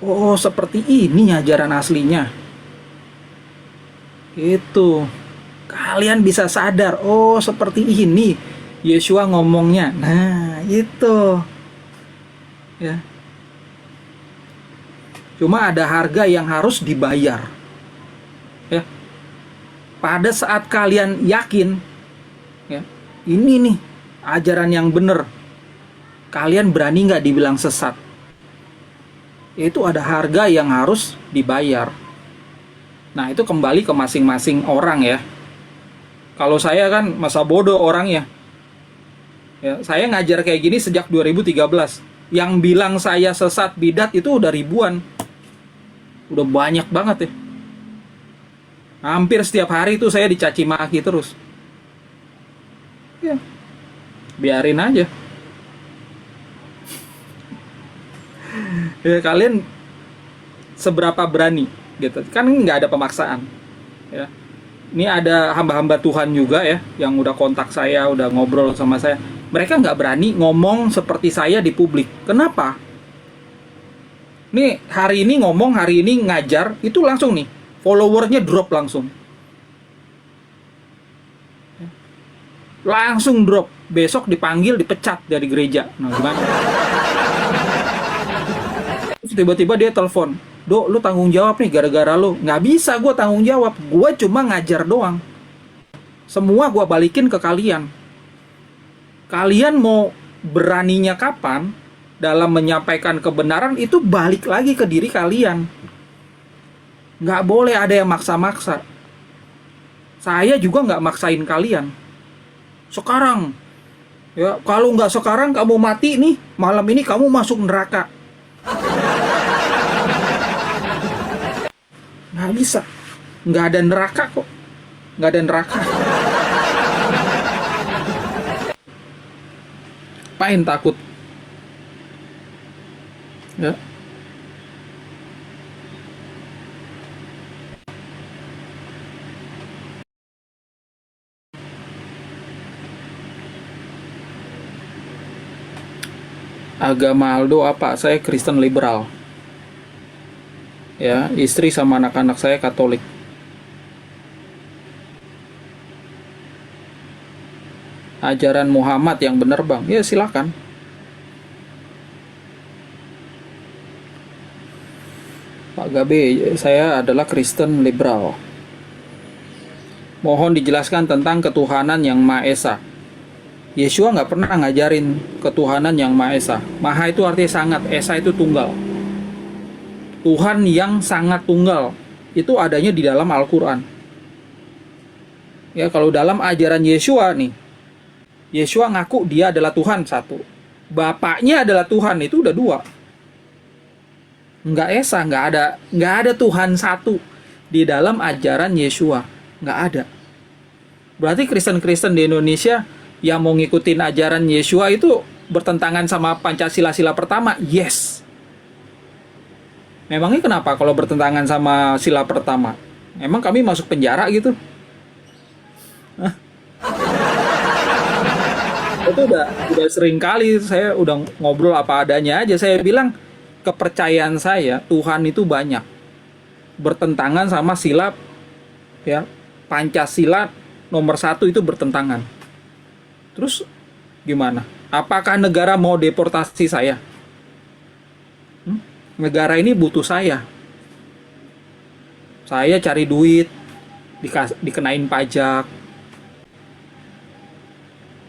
Oh, seperti ini ajaran aslinya. Itu. Kalian bisa sadar, oh seperti ini Yeshua ngomongnya. Nah, itu. Ya. Cuma ada harga yang harus dibayar. Ya. Pada saat kalian yakin, ya, ini nih ajaran yang benar, kalian berani nggak dibilang sesat? Itu ada harga yang harus dibayar. Nah, itu kembali ke masing-masing orang ya. Kalau saya kan masa bodoh orangnya. Ya, saya ngajar kayak gini sejak 2013. Yang bilang saya sesat bidat itu udah ribuan. Udah banyak banget ya. Hampir setiap hari itu saya dicaci maki terus. Ya, biarin aja. Ya, kalian seberapa berani gitu. Kan nggak ada pemaksaan. Ya. Ini ada hamba-hamba Tuhan juga ya yang udah kontak saya, udah ngobrol sama saya. Mereka nggak berani ngomong seperti saya di publik. Kenapa? Nih hari ini ngomong, hari ini ngajar, itu langsung nih followernya drop langsung. Langsung drop. Besok dipanggil, dipecat dari gereja. Nah gimana? Terus tiba-tiba dia telepon, Dok, lu tanggung jawab nih gara-gara lu. Nggak bisa gue tanggung jawab. Gue cuma ngajar doang. Semua gue balikin ke kalian. Kalian mau beraninya kapan dalam menyampaikan kebenaran itu balik lagi ke diri kalian. Nggak boleh ada yang maksa-maksa. Saya juga nggak maksain kalian. Sekarang, ya kalau nggak sekarang kamu mati nih, malam ini kamu masuk neraka. Nggak bisa. Nggak ada neraka kok. Nggak ada neraka. Apain takut? Ya. Agama Aldo apa? Saya Kristen liberal. Ya, istri sama anak-anak saya Katolik. Ajaran Muhammad yang benar bang? Ya silakan. Pak Gabe, saya adalah Kristen liberal. Mohon dijelaskan tentang ketuhanan yang Maha Esa. Yeshua nggak pernah ngajarin ketuhanan yang Maha Esa. Maha itu artinya sangat, Esa itu tunggal. Tuhan yang sangat tunggal itu adanya di dalam Al-Quran. Ya, kalau dalam ajaran Yeshua nih, Yeshua ngaku dia adalah Tuhan satu. Bapaknya adalah Tuhan, itu udah dua. Nggak Esa, nggak ada Tuhan satu di dalam ajaran Yeshua. Nggak ada. Berarti Kristen-Kristen di Indonesia yang mau ngikutin ajaran Yeshua itu bertentangan sama Pancasila-sila pertama? Yes. Memangnya kenapa kalau bertentangan sama sila pertama? Emang kami masuk penjara gitu? Hah? Itu udah sering kali saya udah ngobrol apa adanya aja. Saya bilang kepercayaan saya Tuhan itu banyak. Bertentangan sama sila ya Pancasila nomor 1 itu bertentangan. Terus gimana? Apakah negara mau deportasi saya? Negara ini butuh saya. Saya cari duit, dikenain pajak.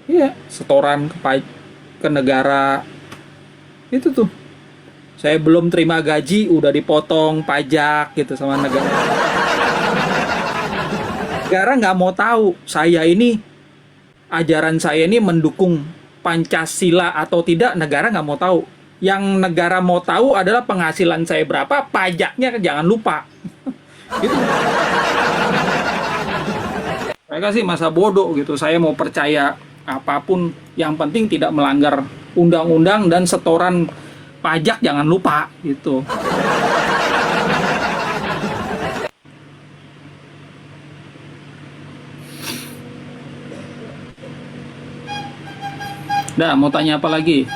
Iya, setoran ke negara. Itu tuh. Saya belum terima gaji, udah dipotong pajak gitu sama negara. Negara nggak mau tahu saya ini, ajaran saya ini mendukung Pancasila atau tidak, negara nggak mau tahu. Yang negara mau tahu adalah penghasilan saya berapa, pajaknya jangan lupa. Gitu. Mereka sih masa bodoh gitu. Saya mau percaya apapun, yang penting tidak melanggar undang-undang dan setoran pajak jangan lupa gitu. Dah, mau tanya apa lagi?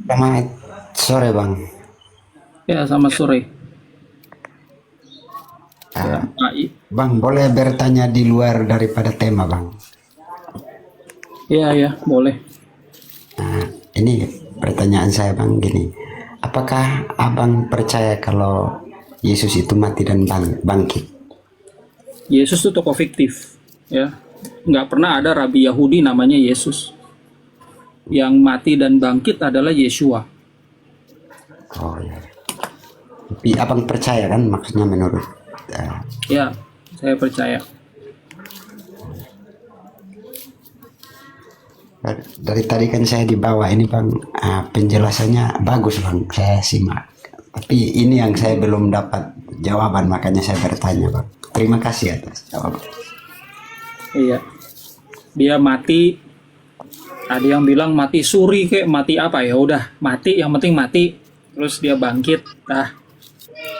Selamat sore Bang. Ya, selamat sore. Ya, Ah, nah, Bang, boleh bertanya di luar daripada tema Bang? ya, ya, boleh. Ini pertanyaan saya Bang gini. Apakah Abang percaya kalau Yesus itu mati dan bangkit? Yesus itu tokoh fiktif, ya. Nggak pernah ada rabi Yahudi namanya Yesus. Yang mati dan bangkit adalah Yeshua. Oh ya. Tapi Abang percaya kan maksudnya menurut ah, Ya, saya percaya. dari tadi kan saya di bawah ini Bang, penjelasannya bagus Bang, saya simak. Tapi ini yang saya belum dapat jawaban, makanya saya bertanya Bang. Terima kasih atas jawaban. Iya, dia mati. Ada yang bilang mati suri kayak mati apa, ya udah mati, yang penting mati. Terus dia bangkit.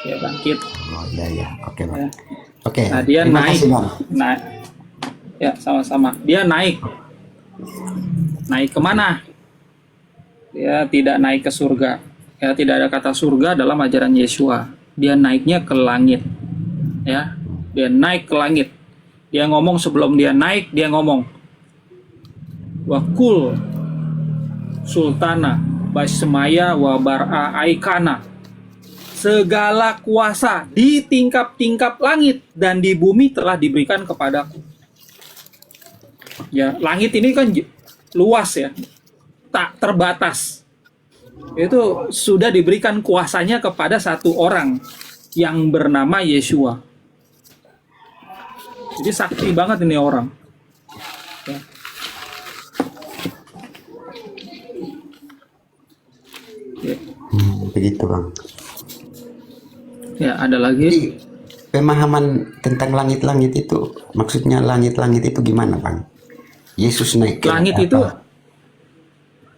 Dia bangkit. Oh iya iya, oke Bang. Ya. Oke, Nah, dia terima naik. kasih Bang. Naik. Ya, sama-sama. Dia naik. Naik kemana? Dia tidak naik ke surga. Ya, tidak ada kata surga dalam ajaran Yeshua. Dia naiknya ke langit. Ya, dia naik ke langit. Dia ngomong sebelum dia naik, dia ngomong, Wakul Sultana Basmaya Wabara Aikana. Segala kuasa di tingkap-tingkap langit dan di bumi telah diberikan kepadaku. Ya, langit ini kan luas ya, tak terbatas. Itu sudah diberikan kuasanya kepada satu orang yang bernama Yeshua. Jadi sakti banget ini orang. Ya, ya. Begitu Bang. Ya, ada lagi. Jadi pemahaman tentang langit-langit itu, maksudnya langit-langit itu gimana Bang? Yesus naik ke Langit itu, apa?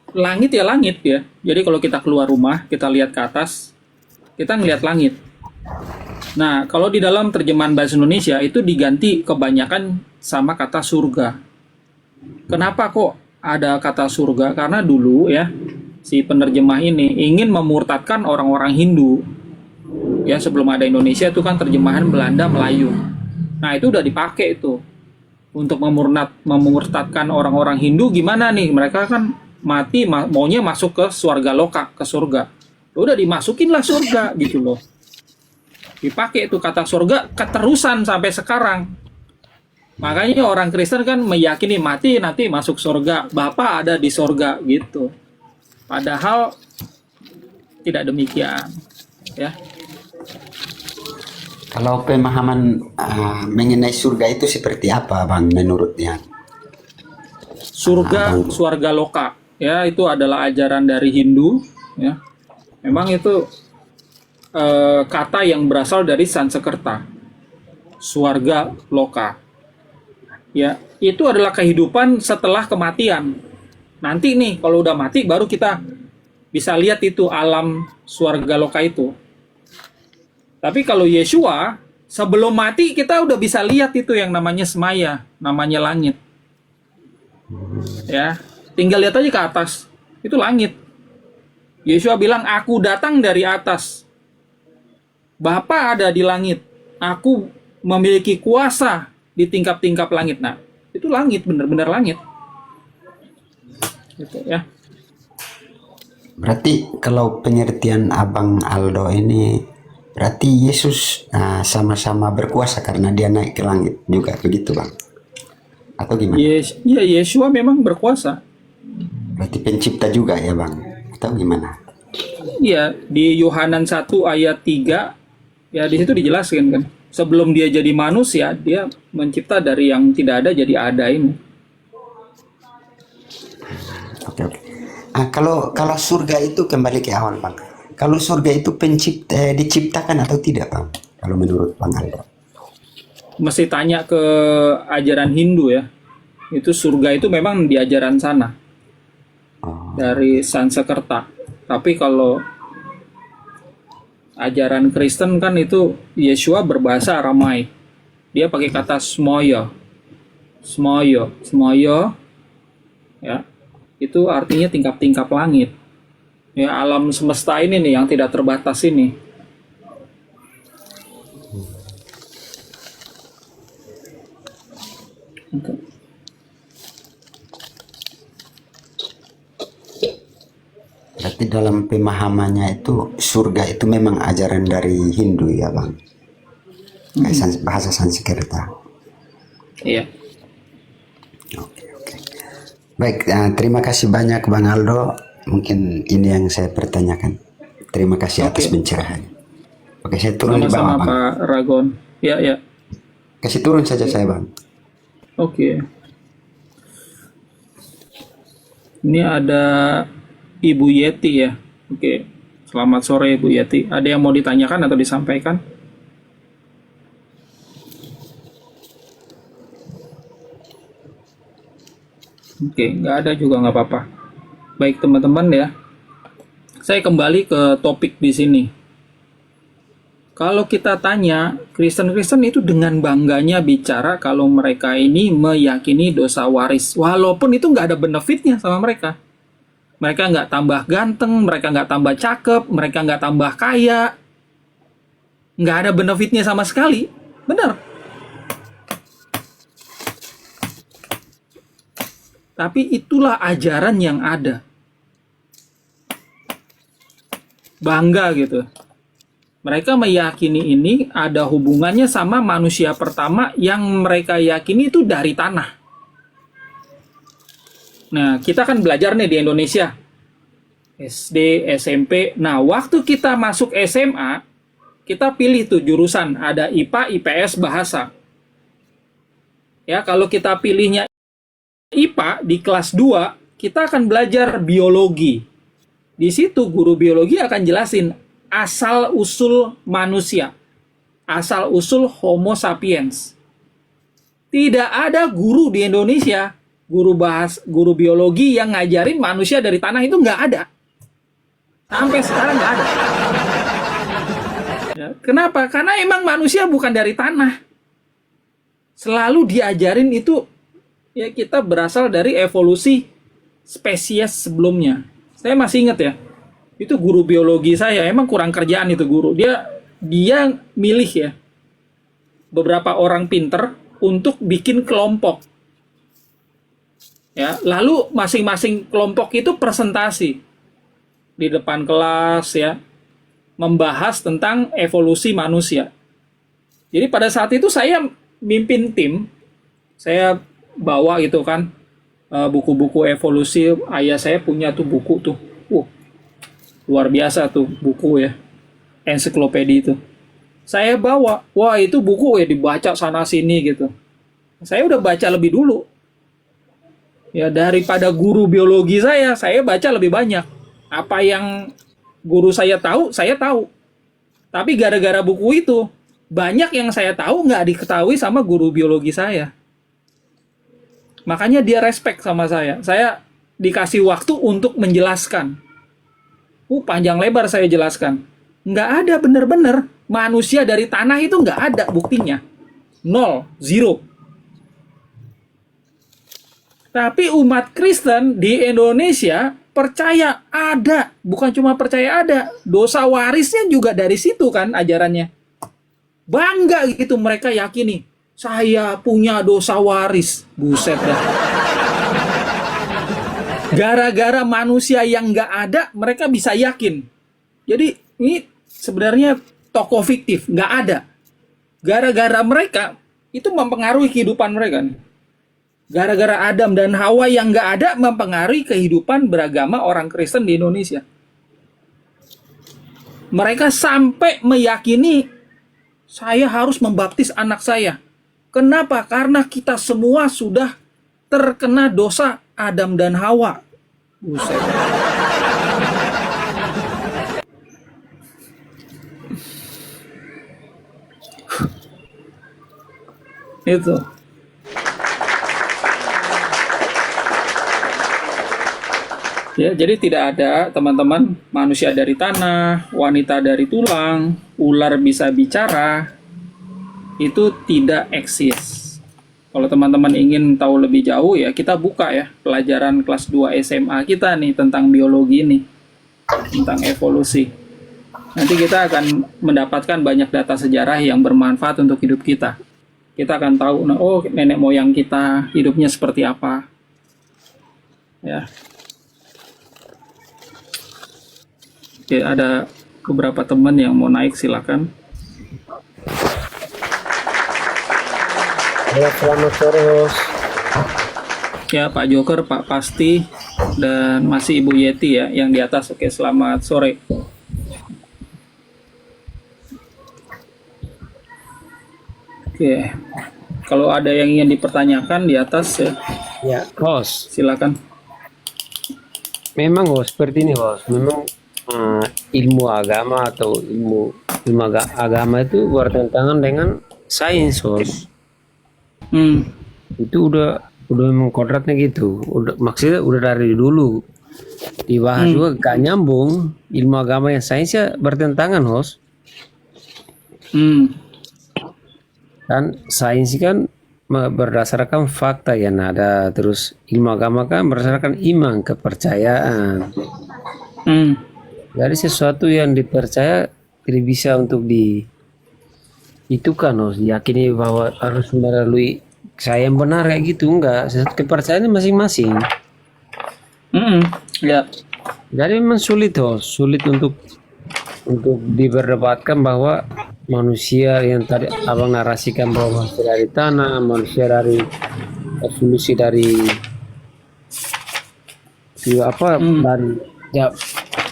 langit ya langit ya. Jadi kalau kita keluar rumah, kita lihat ke atas, kita ngelihat langit. Nah, kalau di dalam terjemahan bahasa Indonesia itu diganti kebanyakan sama kata surga. Kenapa kok ada kata surga? Karena dulu ya, si penerjemah ini ingin memurtadkan orang-orang Hindu. Ya, sebelum ada Indonesia itu kan terjemahan Belanda Melayu. Nah, itu udah dipakai itu untuk memurtadkan orang-orang Hindu. Gimana nih? Mereka kan mati maunya masuk ke surga loka, ke surga. Udah dimasukin lah surga gitu loh. Dipakai itu kata surga keterusan sampai sekarang. Makanya orang Kristen kan meyakini mati nanti masuk surga, Bapa ada di surga gitu. Padahal tidak demikian, ya. Kalau pemahaman mengenai surga itu seperti apa Bang menurutnya? Surga, Bang, surga loka, ya itu adalah ajaran dari Hindu, ya. Memang itu kata yang berasal dari Sanskerta, surga loka. Ya, itu adalah kehidupan setelah kematian. Nanti nih kalau udah mati baru kita bisa lihat itu alam surga loka itu. Tapi kalau Yeshua sebelum mati kita udah bisa lihat itu yang namanya semaya, namanya langit. Ya, tinggal lihat aja ke atas. Itu langit. Yeshua bilang, "Aku datang dari atas. Bapa ada di langit. Aku memiliki kuasa di tingkap-tingkap langit." Nah, itu langit, benar-benar langit. Gitu ya. berarti kalau pengertian Abang Aldo ini, berarti Yesus sama-sama berkuasa karena dia naik ke langit juga begitu Bang? Atau gimana? Ya, Yeshua memang berkuasa. Berarti pencipta juga ya Bang? Atau gimana? Iya, di Yohanan 1 ayat 3, ya di situ dijelaskan kan. Sebelum dia jadi manusia, dia mencipta dari yang tidak ada jadi ada ini. Oke oke. Kalau surga itu kembali ke awal Bang. Kalau surga itu diciptakan atau tidak Bang? Kalau menurut Bang Aldo? Mesti tanya ke ajaran Hindu ya. Itu surga itu memang di ajaran sana, Oh, dari Sanskerta. Tapi kalau ajaran Kristen kan itu Yeshua berbahasa Aramai. Dia pakai kata smoyo. Smoyo ya. Itu artinya tingkap-tingkap langit. Ya, alam semesta ini nih yang tidak terbatas ini. Oke. Berarti dalam pemahamannya itu surga itu memang ajaran dari Hindu ya Bang? Kayak bahasa Sanskerta. Iya. Oke, oke. Baik, terima kasih banyak Bang Aldo. Mungkin ini yang saya pertanyakan. Terima kasih atas pencerahan. Oke, saya turun di bawah Sama-sama Bang. Pak Ragon. Ya, ya. Kasih turun saja saya Bang. Oke. Ini ada Ibu Yeti ya. Oke. Selamat sore Ibu Yeti. Ada yang mau ditanyakan atau disampaikan? Oke, nggak ada juga nggak apa-apa. Baik teman-teman ya. Saya kembali ke topik di sini. Kalau kita tanya, Kristen-Kristen itu dengan bangganya bicara kalau mereka ini meyakini dosa waris. Walaupun itu nggak ada benefitnya sama mereka. Mereka nggak tambah ganteng, mereka nggak tambah cakep, mereka nggak tambah kaya. Nggak ada benefitnya sama sekali. Benar. Tapi itulah ajaran yang ada. Bangga gitu. Mereka meyakini ini ada hubungannya sama manusia pertama yang mereka yakini itu dari tanah. Nah, kita kan belajar nih di Indonesia. SD, SMP. Nah, waktu kita masuk SMA, kita pilih tuh jurusan. Ada IPA, IPS, bahasa. Ya, kalau kita pilihnya IPA di kelas 2, kita akan belajar biologi. Di situ guru biologi akan jelasin asal-usul manusia. Asal-usul Homo sapiens. Tidak ada guru di Indonesia, guru biologi yang ngajarin manusia dari tanah itu nggak ada. Sampai sekarang nggak ada. Ya, kenapa? Karena emang manusia bukan dari tanah. Selalu diajarin itu, ya kita berasal dari evolusi spesies sebelumnya. Saya masih ingat ya, itu guru biologi saya, emang kurang kerjaan itu guru. Dia milih ya, beberapa orang pinter untuk bikin kelompok. Ya, lalu masing-masing kelompok itu presentasi di depan kelas ya, membahas tentang evolusi manusia. Jadi pada saat itu saya mimpin tim, saya bawa gitu kan buku-buku evolusi. Ayah saya punya tuh buku tuh, luar biasa tuh buku ya, ensiklopedi itu. Saya bawa, wah itu buku ya dibaca sana sini gitu. Saya udah baca lebih dulu. Ya daripada guru biologi saya baca lebih banyak. Apa yang guru saya tahu, saya tahu. Tapi gara-gara buku itu, banyak yang saya tahu nggak diketahui sama guru biologi saya. Makanya dia respect sama saya. Saya dikasih waktu untuk menjelaskan. Panjang lebar saya jelaskan. Nggak ada bener-bener. Manusia dari tanah itu nggak ada buktinya. 0, 0. Tapi umat Kristen di Indonesia percaya ada. Bukan cuma percaya ada. Dosa warisnya juga dari situ kan ajarannya. Bangga gitu mereka yakini. Saya punya dosa waris. Buset dah. Gara-gara manusia yang nggak ada, mereka bisa yakin. Jadi ini sebenarnya tokoh fiktif, nggak ada. Gara-gara mereka, itu mempengaruhi kehidupan mereka. Gara-gara Adam dan Hawa yang nggak ada, mempengaruhi kehidupan beragama orang Kristen di Indonesia. Mereka sampai meyakini, saya harus membaptis anak saya. Kenapa? Karena kita semua sudah terkena dosa Adam dan Hawa. Buset. Itu. Ya, jadi tidak ada teman-teman manusia dari tanah, wanita dari tulang, ular bisa bicara. Itu tidak eksis. Kalau teman-teman ingin tahu lebih jauh ya kita buka ya pelajaran kelas 2 SMA kita nih tentang biologi ini. tentang evolusi. Nanti kita akan mendapatkan banyak data sejarah yang bermanfaat untuk hidup kita. Kita akan tahu, nah, oh nenek moyang kita hidupnya seperti apa. Ya. Oke, ada beberapa teman yang mau naik, silakan. Ya, selamat sore, host. Ya, Pak Joker, Pak Pasti, dan masih Ibu Yeti ya, yang di atas. Oke, selamat sore. Oke, kalau ada yang ingin dipertanyakan di atas ya, Ya, host. silakan. Memang host seperti ini, host. Memang ilmu agama atau agama itu bertentangan dengan sains, host. Itu udah memang kodratnya gitu. Maksudnya udah dari dulu dibahas juga gak nyambung. Ilmu agama yang sainsnya bertentangan, host. Kan sains kan berdasarkan fakta yang ada, terus ilmu agama kan berdasarkan iman, kepercayaan. Dari sesuatu yang dipercaya tidak bisa untuk itu kan harus diyakini bahwa harus melalui saya yang benar kayak gitu, enggak. Kepercayaannya masing-masing. Ya. Jadi memang sulit untuk diperdebatkan bahwa manusia yang tadi abang narasikan bahwa manusia dari tanah, manusia dari evolusi dari dari ya,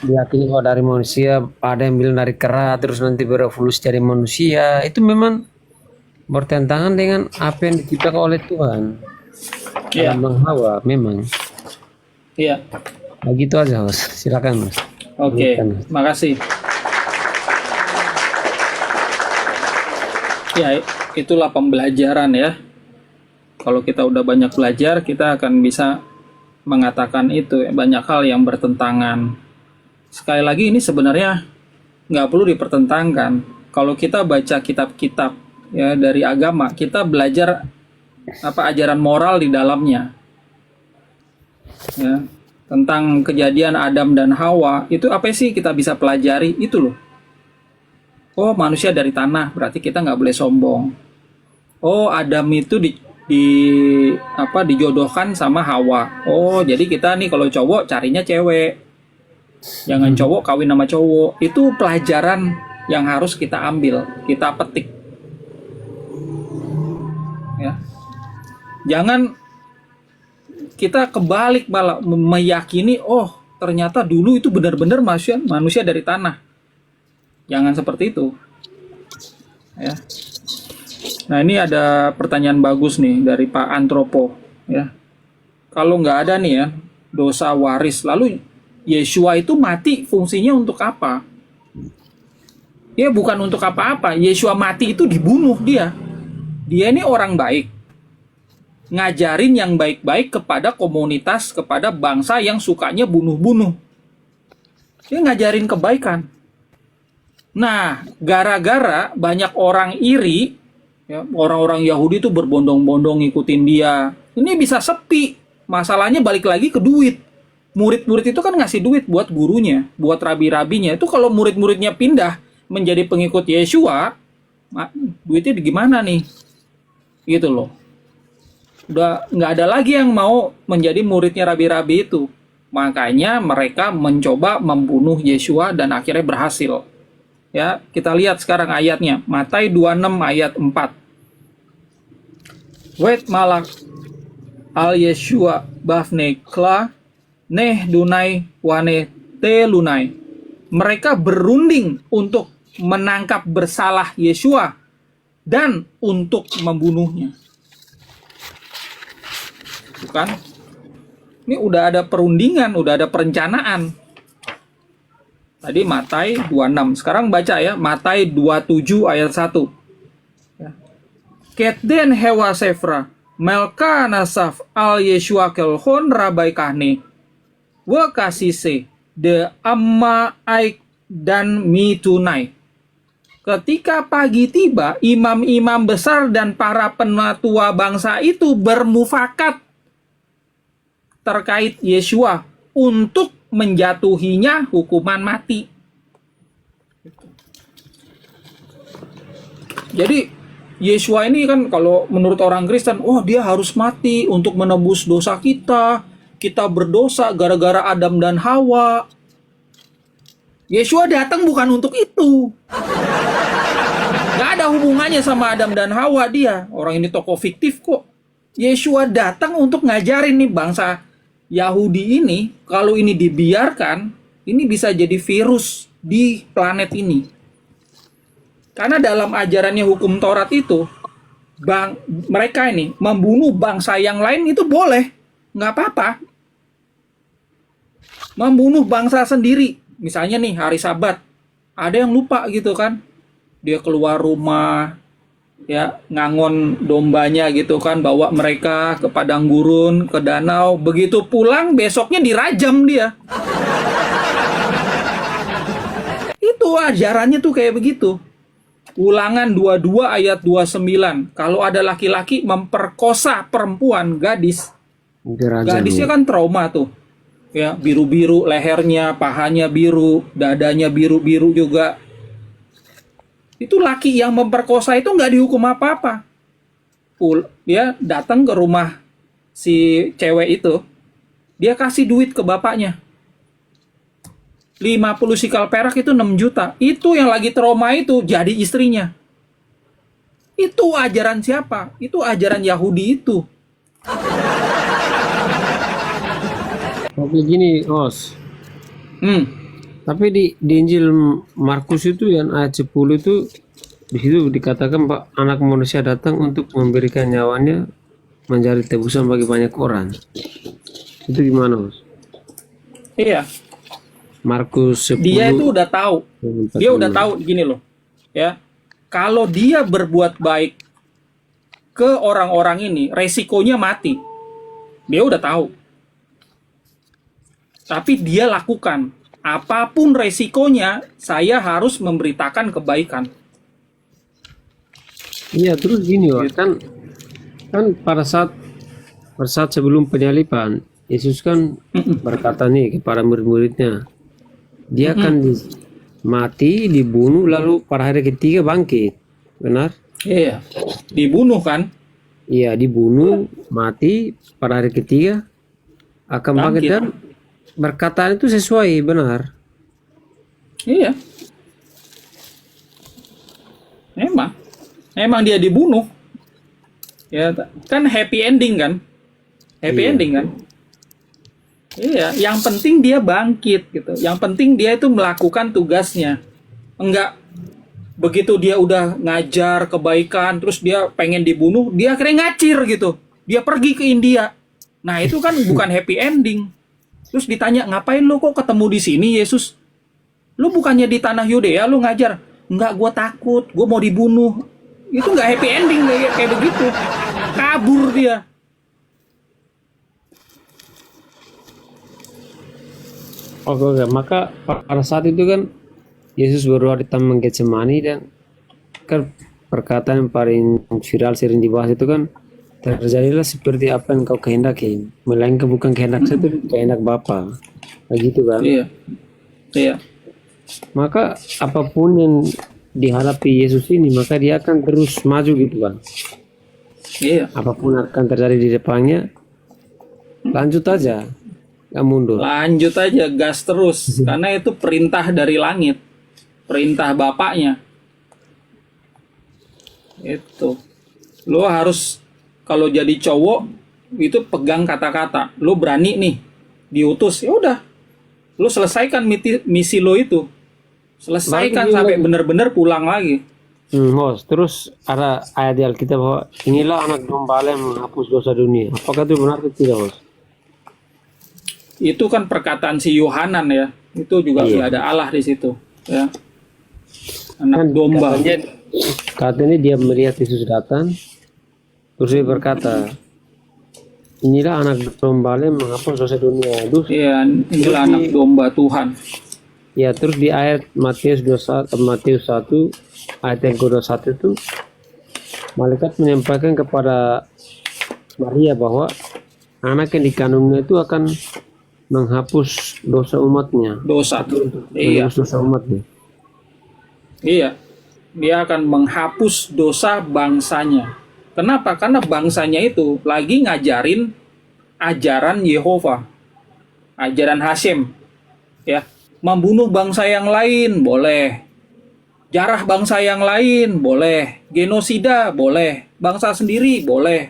diyakini bahwa dari manusia, ada yang bilang dari kera terus nanti berevolusi dari manusia. Itu memang bertentangan dengan apa yang diciptakan oleh Tuhan. Iya. Adam Hawa memang. Iya. Begitu aja, host. Silakan, Mas. Oke, makasih. Ya, itulah pembelajaran ya. Kalau kita udah banyak belajar, kita akan bisa mengatakan itu. Banyak hal yang bertentangan. Sekali lagi, ini sebenarnya nggak perlu dipertentangkan. Kalau kita baca kitab-kitab ya dari agama, kita belajar ajaran moral di dalamnya. Ya, tentang kejadian Adam dan Hawa, itu apa sih kita bisa pelajari? Itu loh. Oh, manusia dari tanah, berarti kita nggak boleh sombong. Oh, Adam itu dijodohkan sama Hawa. Oh, jadi kita nih kalau cowok carinya cewek. Jangan cowok kawin sama cowok. Itu pelajaran yang harus kita ambil, kita petik. Ya. Jangan kita kebalik malah meyakini, oh ternyata dulu itu benar-benar manusia dari tanah. Jangan seperti itu. Ya. Nah, ini ada pertanyaan bagus nih dari Pak Antropo. Ya. Kalau nggak ada nih ya dosa waris, lalu Yeshua itu mati fungsinya untuk apa? Ya bukan untuk apa-apa. Yeshua mati itu dibunuh dia. Dia ini orang baik. Ngajarin yang baik-baik kepada komunitas, kepada bangsa yang sukanya bunuh-bunuh. Dia ngajarin kebaikan. Nah, gara-gara banyak orang iri, ya, orang-orang Yahudi itu berbondong-bondong ngikutin dia. Ini bisa sepi. Masalahnya balik lagi ke duit. Murid-murid itu kan ngasih duit buat gurunya, buat rabi-rabinya. Itu kalau murid-muridnya pindah menjadi pengikut Yeshua, duitnya gimana nih? Gitu loh. Udah nggak ada lagi yang mau menjadi muridnya rabi-rabi itu. Makanya mereka mencoba membunuh Yeshua dan akhirnya berhasil. Ya, kita lihat sekarang ayatnya. Matai 26 ayat 4. Wet malak al Yeshua bafne kla neh dunai wane te lunai. Mereka berunding untuk menangkap bersalah Yeshua dan untuk membunuhnya. Bukan? Ini udah ada perundingan, udah ada perencanaan. Tadi Matai 26. Sekarang baca ya, Matai 27 ayat 1. Ya. Ketden hewa sefra melka nasaf al Yeshua kelhon rabai kahne wa kasise de amma aik dan mitunai. Ketika pagi tiba, imam-imam besar dan para penatua bangsa itu bermufakat terkait Yeshua untuk menjatuhinya hukuman mati. Jadi Yesua ini kan kalau menurut orang Kristen, oh dia harus mati untuk menebus dosa kita. Kita berdosa gara-gara Adam dan Hawa. Yesua datang bukan untuk itu. Gak ada hubungannya sama Adam dan Hawa dia. Orang ini tokoh fiktif kok. Yesua datang untuk ngajarin nih bangsa Yahudi ini, kalau ini dibiarkan, ini bisa jadi virus di planet ini. Karena dalam ajarannya hukum Taurat itu, mereka ini membunuh bangsa yang lain itu boleh, nggak apa-apa. Membunuh bangsa sendiri, misalnya nih hari Sabat, ada yang lupa gitu kan, dia keluar rumah, ya ngangon dombanya gitu kan, bawa mereka ke padang gurun, ke danau, begitu pulang besoknya dirajam dia. Itu ajarannya tuh kayak begitu. Ulangan 22 ayat 29. Kalau ada laki-laki memperkosa perempuan, gadis, gadisnya kan trauma tuh. Ya, biru-biru lehernya, pahanya biru, dadanya biru-biru juga. Itu laki yang memperkosa itu nggak dihukum apa-apa. Dia datang ke rumah si cewek itu, dia kasih duit ke bapaknya. 50 sikal perak itu 6 juta. Itu yang lagi trauma itu jadi istrinya. Itu ajaran siapa? Itu ajaran Yahudi itu. Oke gini, Os. Tapi di Injil Markus itu yang ayat 10 itu di situ dikatakan Pak, anak manusia datang untuk memberikan nyawanya menjadi tebusan bagi banyak orang. Itu gimana, Os? Iya. Markus 10. Dia itu udah tahu. Dia udah tahu gini loh. Ya. Kalau dia berbuat baik ke orang-orang ini, resikonya mati. Dia udah tahu. Tapi dia lakukan. Apapun resikonya, saya harus memberitakan kebaikan. Iya, terus gini, Wak, kan pada saat sebelum penyaliban, Yesus kan berkata nih kepada murid-muridnya, dia akan mati, dibunuh, lalu pada hari ketiga bangkit. Benar? Iya. Dibunuh kan? Iya, dibunuh, mati, pada hari ketiga akan bangkit. Dan perkataan itu sesuai, benar? Iya. Memang dia dibunuh. Ya, kan happy ending kan? Happy ending kan? Iya, yang penting dia bangkit gitu. Yang penting dia itu melakukan tugasnya. Enggak begitu dia udah ngajar kebaikan, terus dia pengen dibunuh, dia akhirnya ngacir gitu. Dia pergi ke India. Nah, itu kan bukan happy ending. Terus ditanya, ngapain lu kok ketemu di sini, Yesus? Lu bukannya di tanah Yudea, lu ngajar? Enggak, gue takut, gue mau dibunuh. Itu enggak happy ending kayak begitu. Kabur dia. Oke. Maka pada saat itu kan Yesus berdoa di Taman Getsemani, dan kan perkataan yang paling viral sering dibahas itu kan, terjadilah seperti apa yang kau kehendaki, melainkan bukan kehendak saya, itu kehendak Bapa. Begitu kan? Iya. Maka apapun yang dihadapi Yesus ini, maka dia akan terus maju gitu kan. Iya. Apapun akan terjadi di depannya, lanjut aja, nggak mundur. Lanjut aja, gas terus. Karena itu perintah dari langit. Perintah Bapaknya. Itu. Lo harus, kalau jadi cowok, itu pegang kata-kata. Lo berani nih, diutus. Ya udah. Lo selesaikan misi lo itu. Selesaikan sampai benar-benar pulang lagi. Bos, terus ada ayat di Alkitab bahwa inilah anak domba Allah yang menghapus dosa dunia. Apakah itu benar atau tidak, Bos? Itu kan perkataan si Yohanan ya. Itu juga ada Allah di situ. Ya. Anak domba. Katanya dia melihat Yesus datang, terus dia berkata, inilah anak domba Allah yang menghapus dosa dunia. Iya, inilah anak domba Tuhan. Ya, terus di ayat Matius 1 ayat yang ke-21 itu, malaikat menyampaikan kepada Maria bahwa anak yang dikandungnya itu akan menghapus dosa umatnya. dosa. Iya, Menghapus dosa umatnya. iya. Dia akan menghapus dosa bangsanya. Kenapa? Karena bangsanya itu lagi ngajarin ajaran Yehova, ajaran Hashem, ya. Membunuh bangsa yang lain boleh, jarah bangsa yang lain boleh, genosida boleh, bangsa sendiri boleh.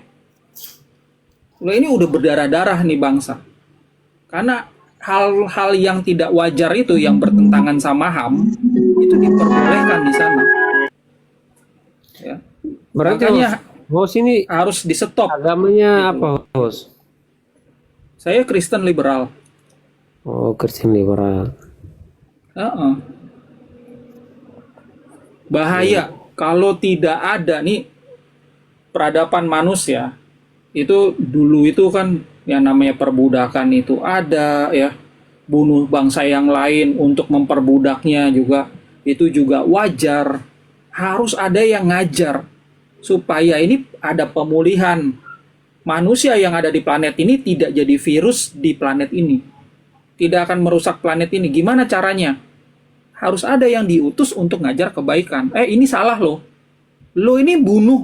Loh, ini udah berdarah-darah nih bangsa. Karena hal-hal yang tidak wajar itu yang bertentangan sama HAM itu diperbolehkan di sana. Ya. Berarti Makanya host ini harus di stop. agamanya apa, host? Saya Kristen liberal. Oh, Kristen liberal. Heeh. Bahaya kalau tidak ada nih peradaban manusia. Itu dulu itu kan yang namanya perbudakan itu ada, ya. Bunuh bangsa yang lain untuk memperbudaknya juga itu juga wajar. Harus ada yang ngajar supaya ini ada pemulihan. Manusia yang ada di planet ini tidak jadi virus di planet ini. Tidak akan merusak planet ini. Gimana caranya? Harus ada yang diutus untuk ngajar kebaikan. Ini salah loh. Lo ini bunuh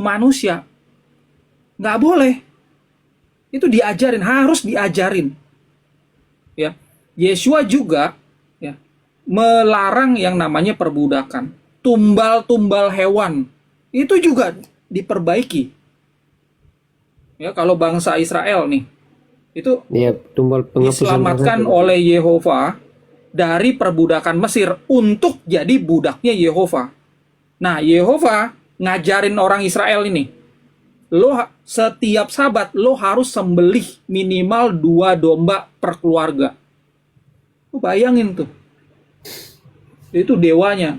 manusia. Nggak boleh. Itu diajarin, harus diajarin. Ya, Yesua juga ya melarang yang namanya perbudakan. Tumbal-tumbal hewan itu juga diperbaiki. Ya, kalau bangsa Israel nih itu Iya, tumbal penghapusan diselamatkan dosa. oleh Yehova dari perbudakan Mesir untuk jadi budaknya Yehova. Nah, Yehova ngajarin orang Israel ini, setiap Sabat lo harus sembelih minimal 2 domba per keluarga. Bayangin tuh, itu dewanya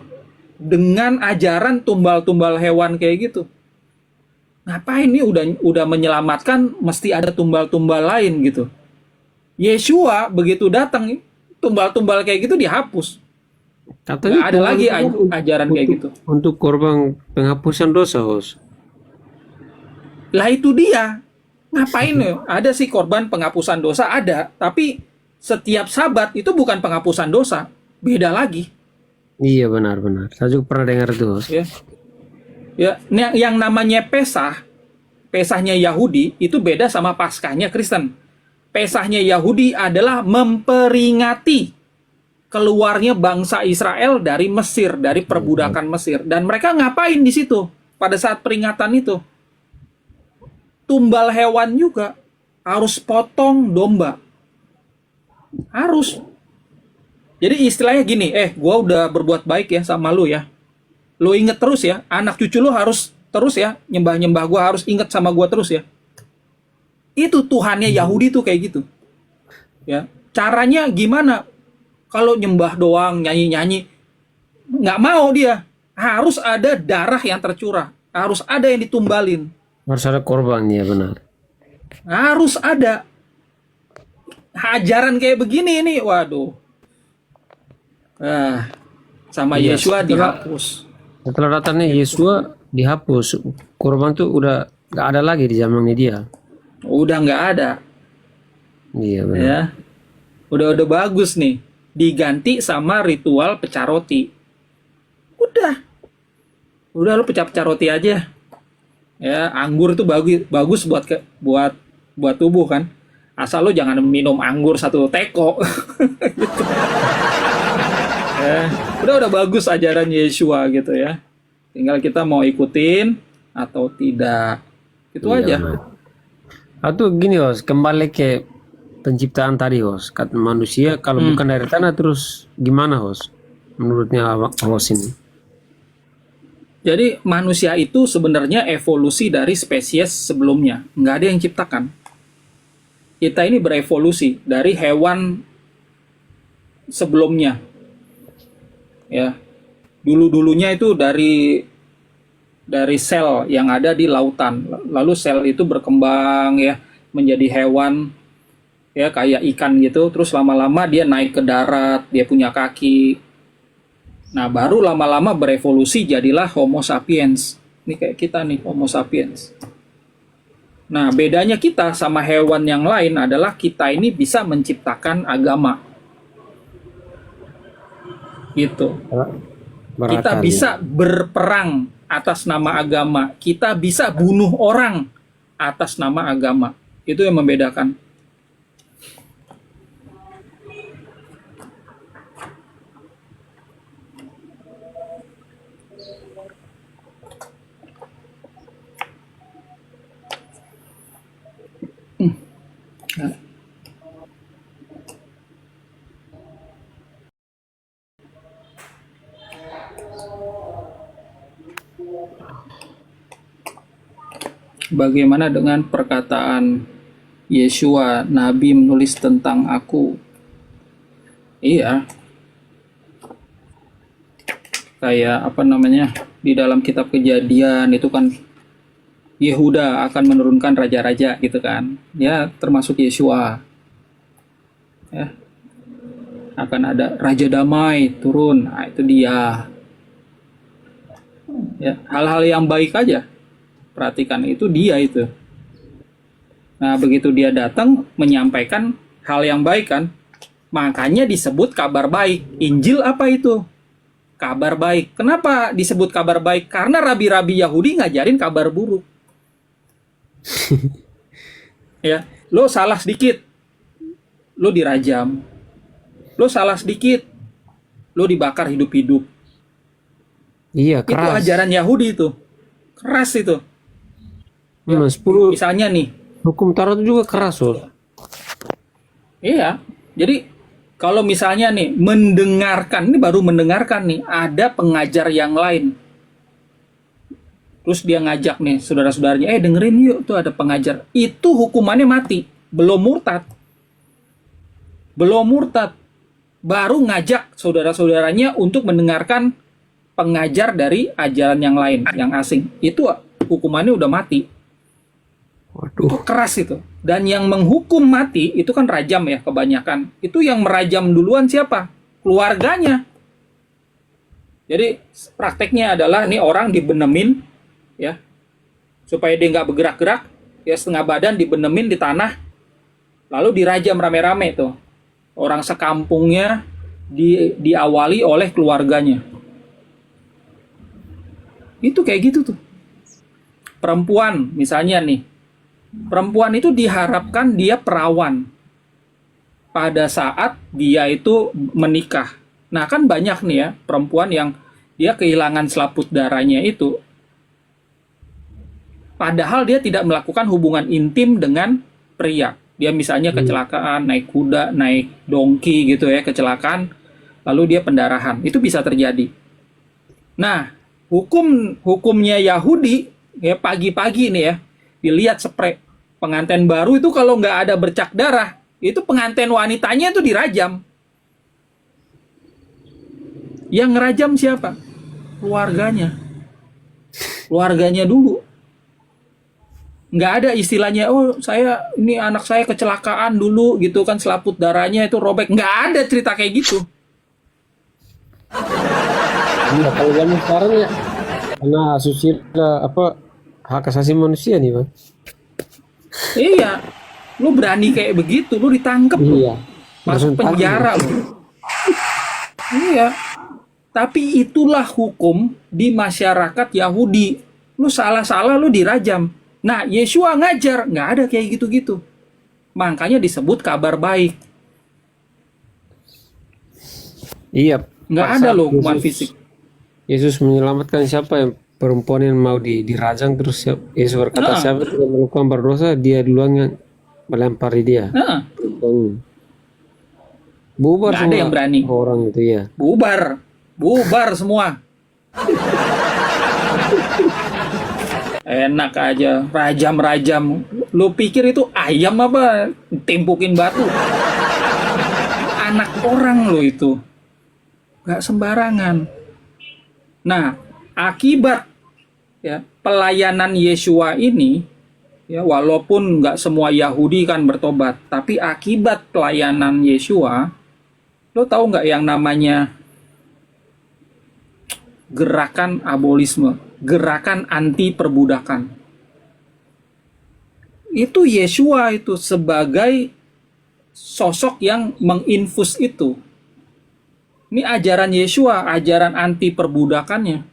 dengan ajaran tumbal-tumbal hewan kayak gitu. Ngapain nih udah menyelamatkan mesti ada tumbal-tumbal lain gitu. Yesua begitu datang tumbal-tumbal kayak gitu dihapus. Katanya Nggak ada lagi ajaran kayak untuk, gitu. untuk korban penghapusan dosa, host. Lah itu dia. Ngapain ya? Ada sih korban penghapusan dosa ada, tapi setiap Sabat itu bukan penghapusan dosa, beda lagi. Iya, benar-benar. Saya juga pernah dengar itu, host. Ya, ya. Yang namanya Pesahnya Yahudi itu beda sama Paskahnya Kristen. Pesahnya Yahudi adalah memperingati keluarnya bangsa Israel dari Mesir, dari perbudakan Mesir. Dan mereka ngapain di situ pada saat peringatan itu? Tumbal hewan juga, harus potong domba. Harus. Jadi istilahnya gini, gua udah berbuat baik ya sama lu ya. Lu inget terus ya, anak cucu lu harus terus ya, nyembah-nyembah gua, harus inget sama gua terus ya. Itu Tuhannya Yahudi tuh kayak gitu. Ya, caranya gimana? Kalau nyembah doang, nyanyi-nyanyi, nggak mau dia. Harus ada darah yang tercurah, harus ada yang ditumbalin. Harus ada korban, ya benar. Harus ada. Ajaran kayak begini nih, waduh. Sama Iya, Yesua dihapus. Setelah datangnya Yesua dihapus, korban tuh udah nggak ada lagi di zamannya dia. Udah nggak ada. Iya benar. Ya. Udah bagus nih. Diganti sama ritual pecah roti. Udah lu pecah-pecah roti aja. Ya, anggur itu bagus buat tubuh kan. Asal lu jangan minum anggur 1 teko. Gitu. Ya, udah bagus ajaran Yesua gitu ya. Tinggal kita mau ikutin atau tidak. Itu Iya, aja. benar. Atau gini, host, kembali ke penciptaan tadi, host. Kata manusia kalau bukan dari tanah terus gimana, host? Menurutnya host ini. Jadi manusia itu sebenarnya evolusi dari spesies sebelumnya. Nggak ada yang ciptakan. Kita ini berevolusi dari hewan sebelumnya. Ya, dulunya itu dari sel yang ada di lautan. Lalu sel itu berkembang ya menjadi hewan ya kayak ikan gitu. Terus lama-lama dia naik ke darat, dia punya kaki. Nah, baru lama-lama berevolusi jadilah Homo sapiens. Ini kayak kita nih, Homo sapiens. Nah, bedanya kita sama hewan yang lain adalah kita ini bisa menciptakan agama. Gitu. Kita Berakal, bisa berperang atas nama agama. Kita bisa bunuh orang atas nama agama. Itu yang membedakan. Nah, bagaimana dengan perkataan Yeshua, Nabi menulis tentang aku? Iya, kayak apa namanya, di dalam kitab Kejadian itu kan Yehuda akan menurunkan raja-raja gitu kan. Ya, termasuk Yeshua. Ya, akan ada raja damai turun. Nah, itu dia. Ya, hal-hal yang baik aja. Perhatikan, itu dia itu. Nah, begitu dia datang menyampaikan hal yang baik kan, makanya disebut kabar baik. Injil apa itu? Kabar baik. Kenapa disebut kabar baik? Karena rabi-rabi Yahudi ngajarin kabar buruk. Ya, lo salah sedikit, lo dirajam. Lo salah sedikit, lo dibakar hidup-hidup. Iya, Itu keras. ajaran Yahudi itu. Keras itu. 10 Misalnya nih, hukum Taurat juga keras loh. iya. Jadi kalau misalnya nih mendengarkan, ini baru mendengarkan nih, ada pengajar yang lain. Terus dia ngajak nih saudara-saudaranya, dengerin yuk, tuh ada pengajar. Itu hukumannya mati, belum murtad. Belum murtad. Baru ngajak saudara-saudaranya untuk mendengarkan pengajar dari ajaran yang lain, yang asing. Itu hukumannya udah mati. Itu Waduh. keras itu. Dan yang menghukum mati itu kan rajam ya kebanyakan. Itu yang merajam duluan siapa? Keluarganya. Jadi prakteknya adalah nih orang dibenemin ya, supaya dia nggak bergerak-gerak, ya setengah badan dibenemin di tanah, lalu dirajam rame-rame tuh. Orang sekampungnya diawali oleh keluarganya. Itu kayak gitu tuh. Perempuan misalnya nih, perempuan itu diharapkan dia perawan pada saat dia itu menikah. Nah kan banyak nih ya perempuan yang dia kehilangan selaput darahnya itu, padahal dia tidak melakukan hubungan intim dengan pria. Dia misalnya kecelakaan, naik kuda, naik dongki gitu ya, kecelakaan, lalu dia pendarahan. Itu bisa terjadi. Nah, hukumnya Yahudi, ya pagi-pagi nih ya, dilihat spray. Pengantin baru itu kalau nggak ada bercak darah, itu pengantin wanitanya itu dirajam. Yang ngerajam siapa? Keluarganya. Keluarganya dulu. Nggak ada istilahnya, ini anak saya kecelakaan dulu gitu kan, selaput darahnya itu robek. Nggak ada cerita kayak gitu. Iya, kalau zaman sekarang ya karena asusila hak asasi manusia nih, Bang. Iya, lu berani kayak begitu, lu ditangkep lu. Iya. Masuk Langsung penjara tangkap. lu. Iya. Tapi itulah hukum di masyarakat Yahudi. Lu salah-salah lu dirajam. Nah, Yeshua ngajar, nggak ada kayak gitu-gitu. Makanya disebut kabar baik. Iya. Nggak pada ada saat loh hukuman fisik. Yesus menyelamatkan siapa yang perempuan yang mau dirajang, terus Yesus berkata Nah. siapa yang melakukan berdosa dia duluan yang melempari dia. Nah, Bubar nggak ada semua yang berani. orang itu ya. Bubar semua. Enak aja, rajam-rajam. Lu pikir itu ayam apa? Timpukin batu. Anak orang lo itu. Gak sembarangan. Nah, akibat ya pelayanan Yeshua ini, ya walaupun nggak semua Yahudi kan bertobat, tapi akibat pelayanan Yeshua, lo tahu nggak yang namanya gerakan abolisme, gerakan anti perbudakan. itu Yeshua itu sebagai sosok yang menginfus itu. Ini ajaran Yeshua, ajaran anti perbudakannya.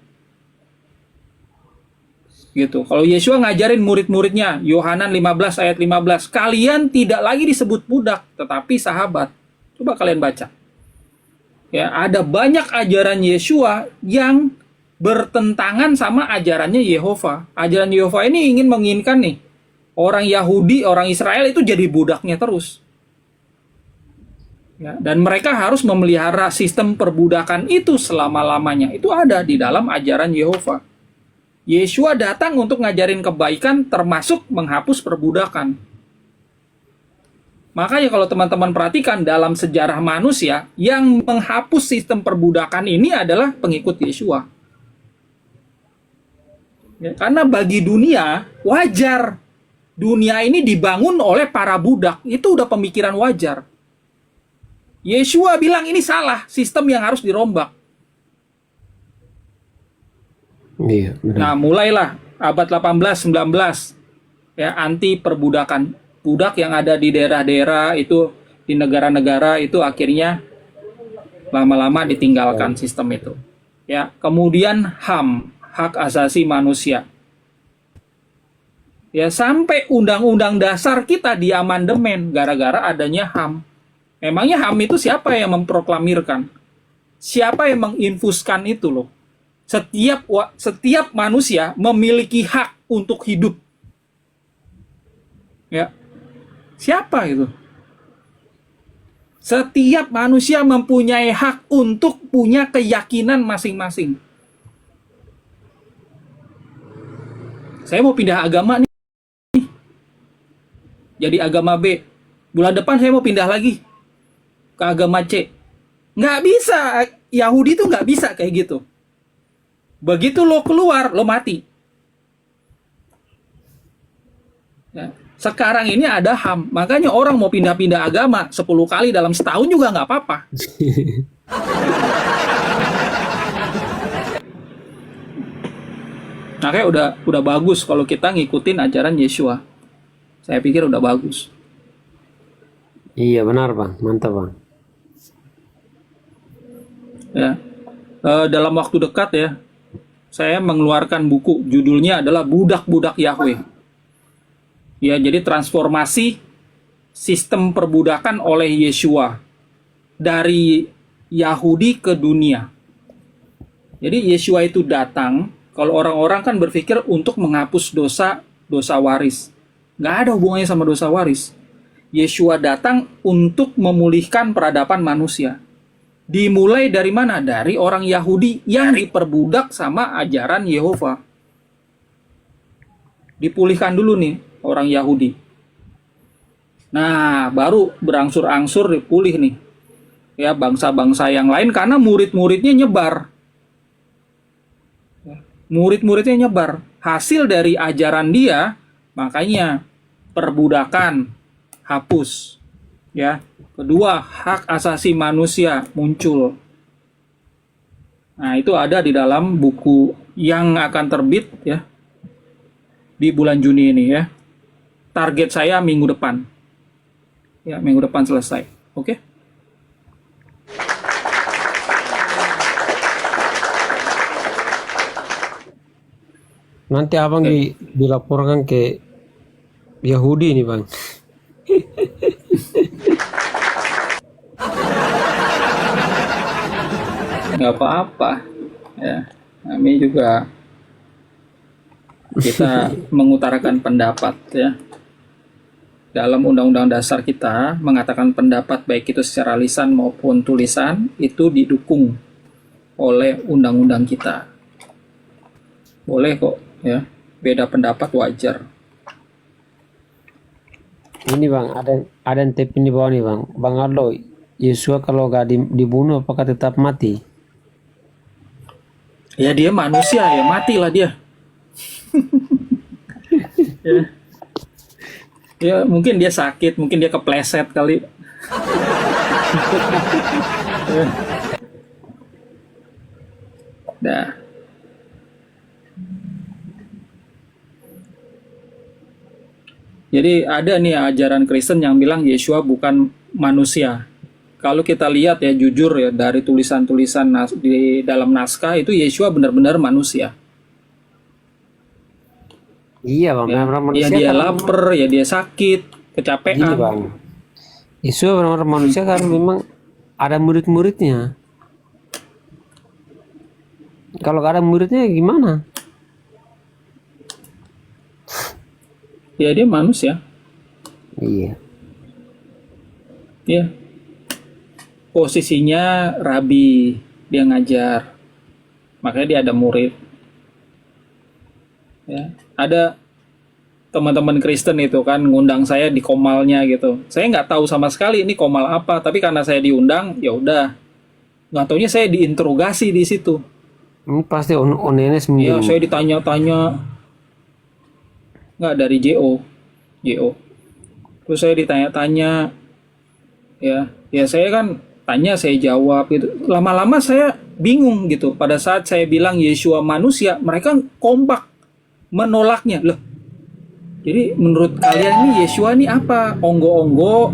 Gitu. Kalau Yeshua ngajarin murid-muridnya, Yohanan 15 ayat 15, kalian tidak lagi disebut budak, tetapi sahabat. Coba kalian baca. Ya, ada banyak ajaran Yeshua yang bertentangan sama ajarannya Yehova. Ajaran Yehova ini ingin menginginkan nih, orang Yahudi, orang Israel itu jadi budaknya terus. Ya, dan mereka harus memelihara sistem perbudakan itu selama-lamanya. Itu ada di dalam ajaran Yehova. Yeshua datang untuk ngajarin kebaikan termasuk menghapus perbudakan. Makanya kalau teman-teman perhatikan dalam sejarah manusia, yang menghapus sistem perbudakan ini adalah pengikut Yeshua. Ya, karena bagi dunia, wajar. Dunia ini dibangun oleh para budak. Itu udah pemikiran wajar. Yeshua bilang ini salah, sistem yang harus dirombak. Iya, Nah, benar. mulailah abad 18, 19 ya anti perbudakan. Budak yang ada di daerah-daerah itu, di negara-negara itu akhirnya lama-lama ditinggalkan sistem itu. Ya, kemudian HAM, hak asasi manusia. Ya, sampai undang-undang dasar kita diamandemen gara-gara adanya HAM. Emangnya HAM itu siapa yang memproklamirkan? Siapa yang menginfuskan itu loh? Setiap manusia memiliki hak untuk hidup. Ya. Siapa itu? Setiap manusia mempunyai hak untuk punya keyakinan masing-masing. Saya mau pindah agama nih. Jadi agama B. Bulan depan saya mau pindah lagi ke agama C. Nggak bisa. Yahudi itu nggak bisa kayak gitu. Begitu lo keluar, lo mati. Ya. Sekarang ini ada HAM. Makanya orang mau pindah-pindah agama 10 kali dalam setahun juga nggak apa-apa. Makanya udah bagus kalau kita ngikutin ajaran Yeshua. Saya pikir udah bagus. Iya, benar Bang, mantap Bang. Ya. Dalam waktu dekat ya, saya mengeluarkan buku, judulnya adalah Budak-Budak Yahweh. Ya, jadi transformasi sistem perbudakan oleh Yeshua dari Yahudi ke dunia. Jadi Yeshua itu datang, kalau orang-orang kan berpikir untuk menghapus dosa waris. Nggak ada hubungannya sama dosa waris. Yeshua datang untuk memulihkan peradaban manusia. Dimulai dari mana? Dari orang Yahudi yang diperbudak sama ajaran Yehova. Dipulihkan dulu nih orang Yahudi. Nah, baru berangsur-angsur dipulih nih. Ya, bangsa-bangsa yang lain karena murid-muridnya nyebar. Murid-muridnya nyebar. Hasil dari ajaran dia, makanya perbudakan hapus. Ya. Kedua, hak asasi manusia muncul. Nah, itu ada di dalam buku yang akan terbit ya di bulan Juni ini ya. Target saya minggu depan. Ya, minggu depan selesai. Oke? Nanti abang dilaporkan ke Yahudi nih Bang. Nggak apa-apa. Ya, kami juga kita mengutarakan pendapat ya. Dalam undang-undang dasar kita mengatakan pendapat baik itu secara lisan maupun tulisan itu didukung oleh undang-undang kita. Boleh kok ya, beda pendapat wajar. Ini Bang, ada yang tip di bawah nih Bang. Bang Arlo, Yesua kalau gak dibunuh apakah tetap mati? Ya dia manusia ya, matilah dia. Ya. Ya mungkin dia sakit, mungkin dia kepleset kali. Ya. Dah. Jadi ada nih ajaran Kristen yang bilang Yeshua bukan manusia. Kalau kita lihat ya jujur ya dari tulisan-tulisan di dalam naskah itu Yeshua benar-benar manusia. Iya bang, Ya, benar-benar ya manusia dia kan. lapar, ya dia sakit, Gini kecapean. bang, Yesus benar-benar manusia kan memang ada murid-muridnya. Kalau gak ada muridnya gimana? Ya dia manusia. Iya. Ya. Posisinya rabi, dia ngajar. Makanya dia ada murid. Ya. Ada teman-teman Kristen itu kan ngundang saya di komalnya gitu. Saya nggak tahu sama sekali ini komal apa, tapi karena saya diundang, ya udah. Nggak taunya saya diinterogasi di situ. Ini pasti Onenes Ya, mungkin. saya ditanya-tanya. Nggak dari JO. Terus saya ditanya-tanya. Ya saya kan tanya, saya jawab gitu. Lama-lama saya bingung gitu. Pada saat saya bilang Yeshua manusia, mereka kompak menolaknya. Loh, jadi menurut kalian ini Yeshua ini apa? Onggo-onggo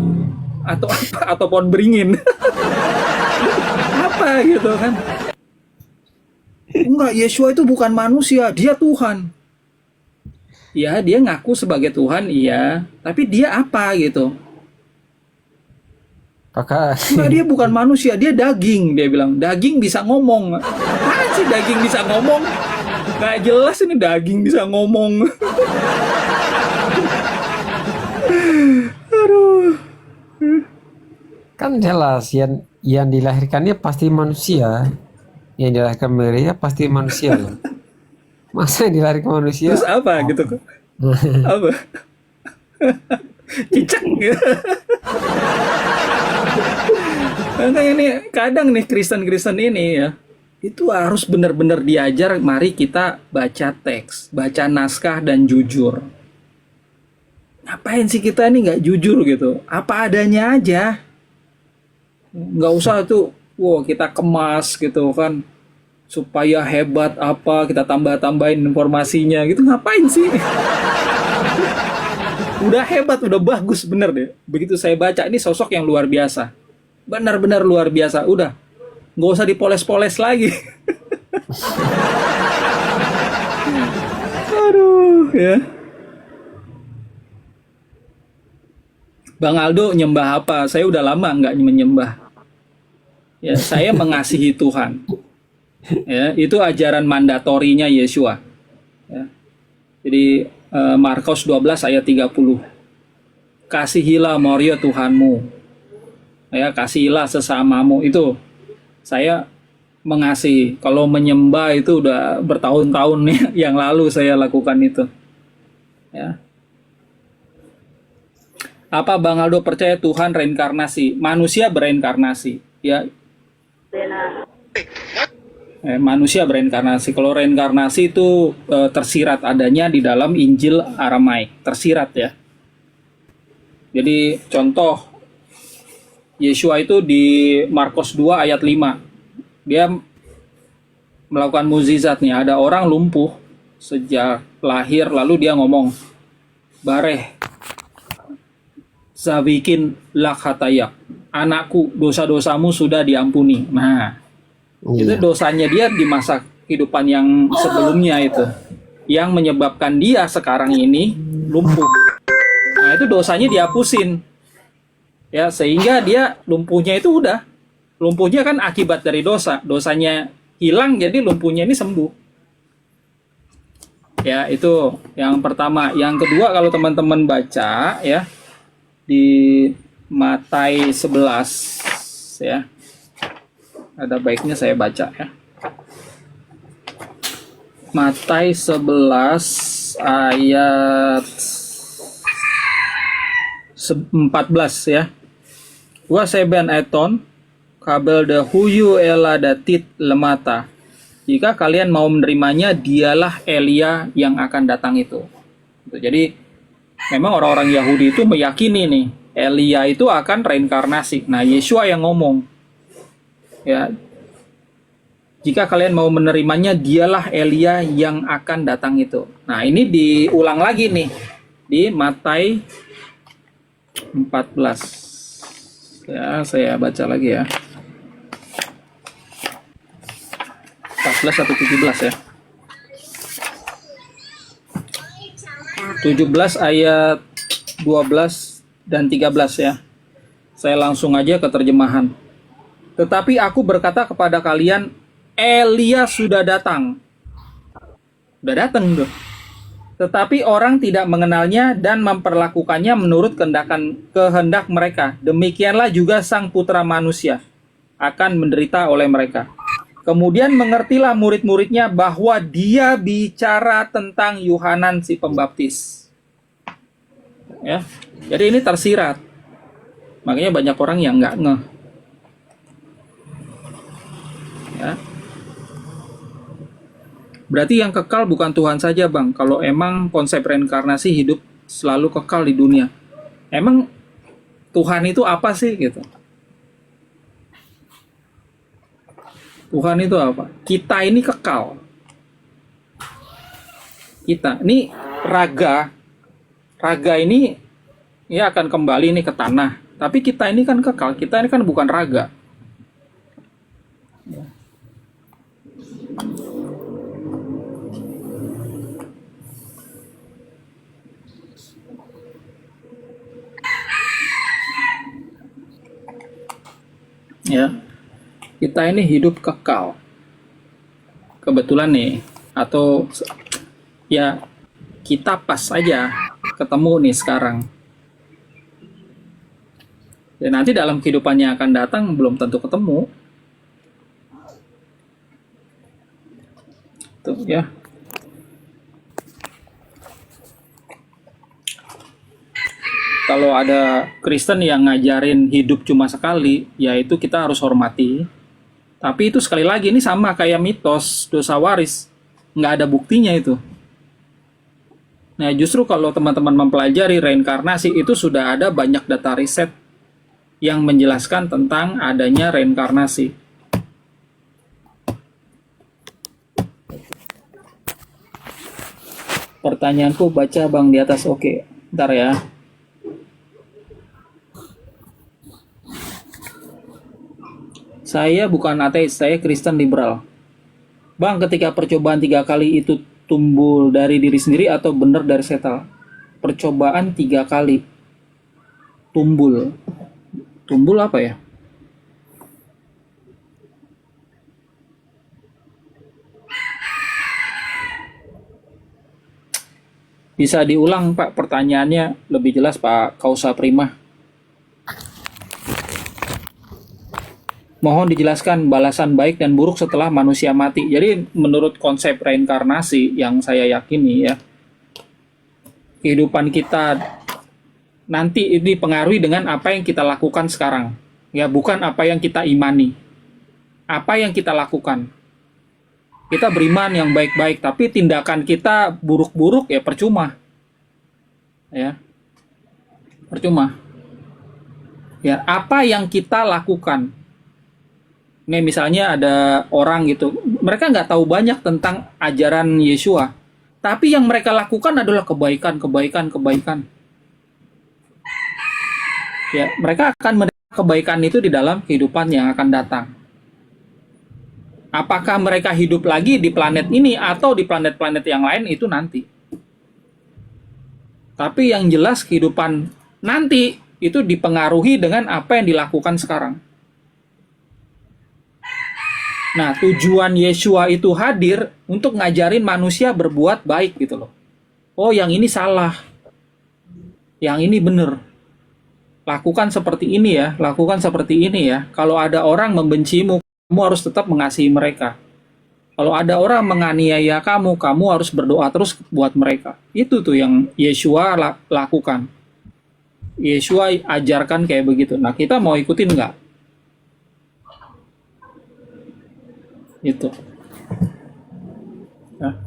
atau apa? Atau pohon beringin? Apa gitu kan? Enggak, Yeshua itu bukan manusia, dia Tuhan. Ya, dia ngaku sebagai Tuhan, iya. Tapi dia apa gitu? Kakak. Enggak, dia bukan manusia, dia daging. Dia bilang, daging bisa ngomong. Apaan sih daging bisa ngomong? Nggak jelas ini daging bisa ngomong. Aduh. Kan jelas yang dilahirkannya pasti manusia. Yang dilahirkan Maria pasti manusia loh. Masa yang dilahirkan manusia? Terus apa gitu? Apa? Cicak gitu. Karena ini kadang nih Kristen-Kristen ini ya, itu harus benar-benar diajar. Mari kita baca teks, baca naskah dan jujur. Ngapain sih kita ini nggak jujur gitu? Apa adanya aja. Nggak usah tuh, wow kita kemas gitu kan, supaya hebat apa, kita tambah-tambahin informasinya gitu. Ngapain sih? Udah hebat, udah bagus, bener deh. Begitu saya baca, ini sosok yang luar biasa. Benar-benar luar biasa. Udah, nggak usah dipoles-poles lagi. Aduh, ya. Bang Aldo nyembah apa? Saya udah lama nggak menyembah. Ya, saya mengasihi Tuhan. Ya, itu ajaran mandatorinya Yeshua. Ya. Jadi Markus 12 ayat 30. Kasihilah Maria Tuhanmu. Ya, kasihilah sesamamu. Itu saya mengasihi. Kalau menyembah itu udah bertahun-tahun nih yang lalu saya lakukan itu. Ya. Apa Bang Aldo percaya Tuhan reinkarnasi? Manusia bereinkarnasi. Ya. Manusia bereinkarnasi. Kalau reinkarnasi itu tersirat adanya di dalam Injil Aramaik. Tersirat ya. Jadi contoh Yeshua itu di Markus 2 ayat 5. Dia melakukan mukjizatnya. Ada orang lumpuh sejak lahir, lalu dia ngomong, "Bareh Zawikin lakhataya, anakku, dosa-dosamu sudah diampuni." Nah, itu dosanya dia di masa kehidupan yang sebelumnya itu, yang menyebabkan dia sekarang ini lumpuh. Nah, itu dosanya dihapusin. Ya, sehingga dia lumpuhnya itu udah. Lumpuhnya kan akibat dari dosa. Dosanya hilang, jadi lumpuhnya ini sembuh. Ya, itu yang pertama. Yang kedua, kalau teman-teman baca ya, di Matai 11 ya. Ada baiknya saya baca ya. Matai 11 ayat 14 ya. Wa seben eton kabel de huyu eladatit lemata. Jika kalian mau menerimanya, dialah Elia yang akan datang itu. Jadi memang orang-orang Yahudi itu meyakini nih Elia itu akan reinkarnasi. Nah, Yeshua yang ngomong. Ya. Jika kalian mau menerimanya, dialah Elia yang akan datang itu. Nah, ini diulang lagi nih di Matai 14. Ya, saya baca lagi ya. 14 atau 17 ya. 17 ayat 12 dan 13 ya. Saya langsung aja ke terjemahan. Tetapi aku berkata kepada kalian, Elia sudah datang. Udah datang tuh. Tetapi orang tidak mengenalnya dan memperlakukannya menurut kehendak mereka. Demikianlah juga Sang Putra Manusia akan menderita oleh mereka. Kemudian mengertilah murid-muridnya bahwa dia bicara tentang Yohanan si Pembaptis. Ya, jadi ini tersirat. Makanya banyak orang yang nggak ngeh. Ya. Berarti yang kekal bukan Tuhan saja, Bang. Kalau emang konsep reinkarnasi hidup selalu kekal di dunia. Emang Tuhan itu apa sih gitu? Tuhan itu apa? Kita ini kekal. Kita ini raga ini ya akan kembali nih ke tanah. Tapi kita ini kan kekal. Kita ini kan bukan raga. Ya. Kita ini hidup kekal. Kebetulan nih, atau ya kita pas aja ketemu nih sekarang. Dan nanti dalam kehidupan yang akan datang belum tentu ketemu. Tuh ya. Kalau ada Kristen yang ngajarin hidup cuma sekali, ya itu kita harus hormati. Tapi itu sekali lagi, ini sama kayak mitos dosa waris. Nggak ada buktinya itu. Nah, justru kalau teman-teman mempelajari reinkarnasi, itu sudah ada banyak data riset yang menjelaskan tentang adanya reinkarnasi. Pertanyaanku baca Bang di atas, oke. Ntar ya. Saya bukan ateis, saya Kristen liberal. Bang, ketika percobaan 3 kali itu tumbuh dari diri sendiri atau benar dari setan? Percobaan 3 kali. Tumbul. Tumbul apa ya? Bisa diulang, Pak, pertanyaannya lebih jelas, Pak Kausa Prima. Mohon dijelaskan balasan baik dan buruk setelah manusia mati. Jadi menurut konsep reinkarnasi yang saya yakini ya, kehidupan kita nanti ini dipengaruhi dengan apa yang kita lakukan sekarang. Ya, bukan apa yang kita imani. Apa yang kita lakukan. Kita beriman yang baik-baik, tapi tindakan kita buruk-buruk ya percuma. Ya. Percuma. Ya, apa yang kita lakukan. Nih misalnya ada orang gitu, mereka nggak tahu banyak tentang ajaran Yesua, tapi yang mereka lakukan adalah kebaikan. Ya, mereka akan menerima kebaikan itu di dalam kehidupan yang akan datang. Apakah mereka hidup lagi di planet ini atau di planet-planet yang lain itu nanti. Tapi yang jelas kehidupan nanti itu dipengaruhi dengan apa yang dilakukan sekarang. Nah, tujuan Yesua itu hadir untuk ngajarin manusia berbuat baik gitu loh. Oh, yang ini salah. Yang ini benar. Lakukan seperti ini ya, lakukan seperti ini ya. Kalau ada orang membencimu, kamu harus tetap mengasihi mereka. Kalau ada orang menganiaya kamu, kamu harus berdoa terus buat mereka. Itu tuh yang Yesua lakukan. Yesua ajarkan kayak begitu. Nah, kita mau ikutin nggak? Itu. Nah.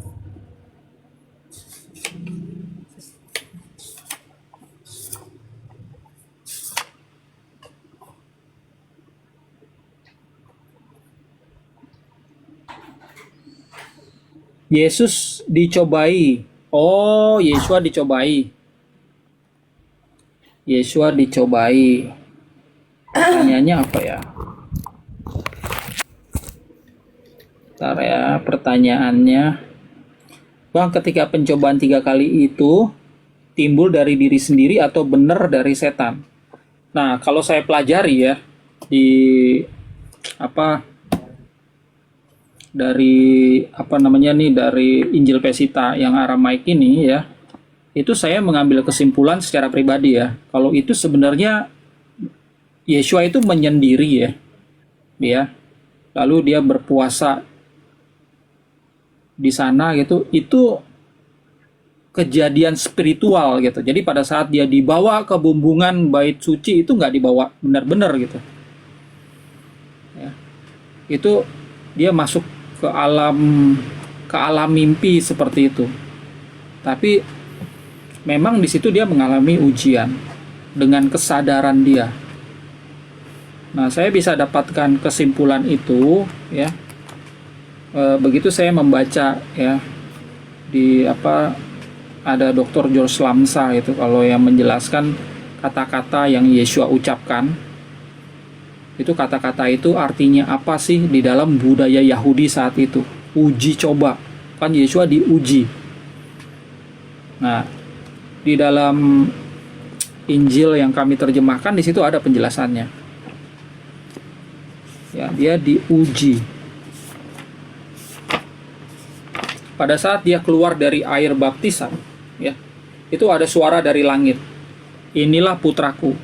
Yesus dicobai. Oh, Yesua dicobai. Yesua dicobai. Pertanyaannya apa ya? Bentar ya, pertanyaannya. Bang, ketika pencobaan 3 kali itu timbul dari diri sendiri atau benar dari setan? Nah, kalau saya pelajari ya di apa dari apa namanya nih dari Injil Pesita yang Aramaik ini ya, itu saya mengambil kesimpulan secara pribadi ya. Kalau itu sebenarnya Yesua itu menyendiri ya, dia lalu dia berpuasa di sana gitu, itu kejadian spiritual gitu. Jadi pada saat dia dibawa ke bumbungan bait suci itu nggak dibawa benar-benar gitu. Ya. Itu dia masuk ke alam mimpi seperti itu. Tapi memang di situ dia mengalami ujian dengan kesadaran dia. Nah, saya bisa dapatkan kesimpulan itu ya. Begitu saya membaca ya di apa ada Dr. George Lamsa itu kalau yang menjelaskan kata-kata yang Yesua ucapkan. Itu kata-kata itu artinya apa sih di dalam budaya Yahudi saat itu? Uji coba. Kan Yesua diuji. Nah, di dalam Injil yang kami terjemahkan di situ ada penjelasannya. Ya, dia diuji. Pada saat dia keluar dari air baptisan, ya, itu ada suara dari langit. Inilah putraku.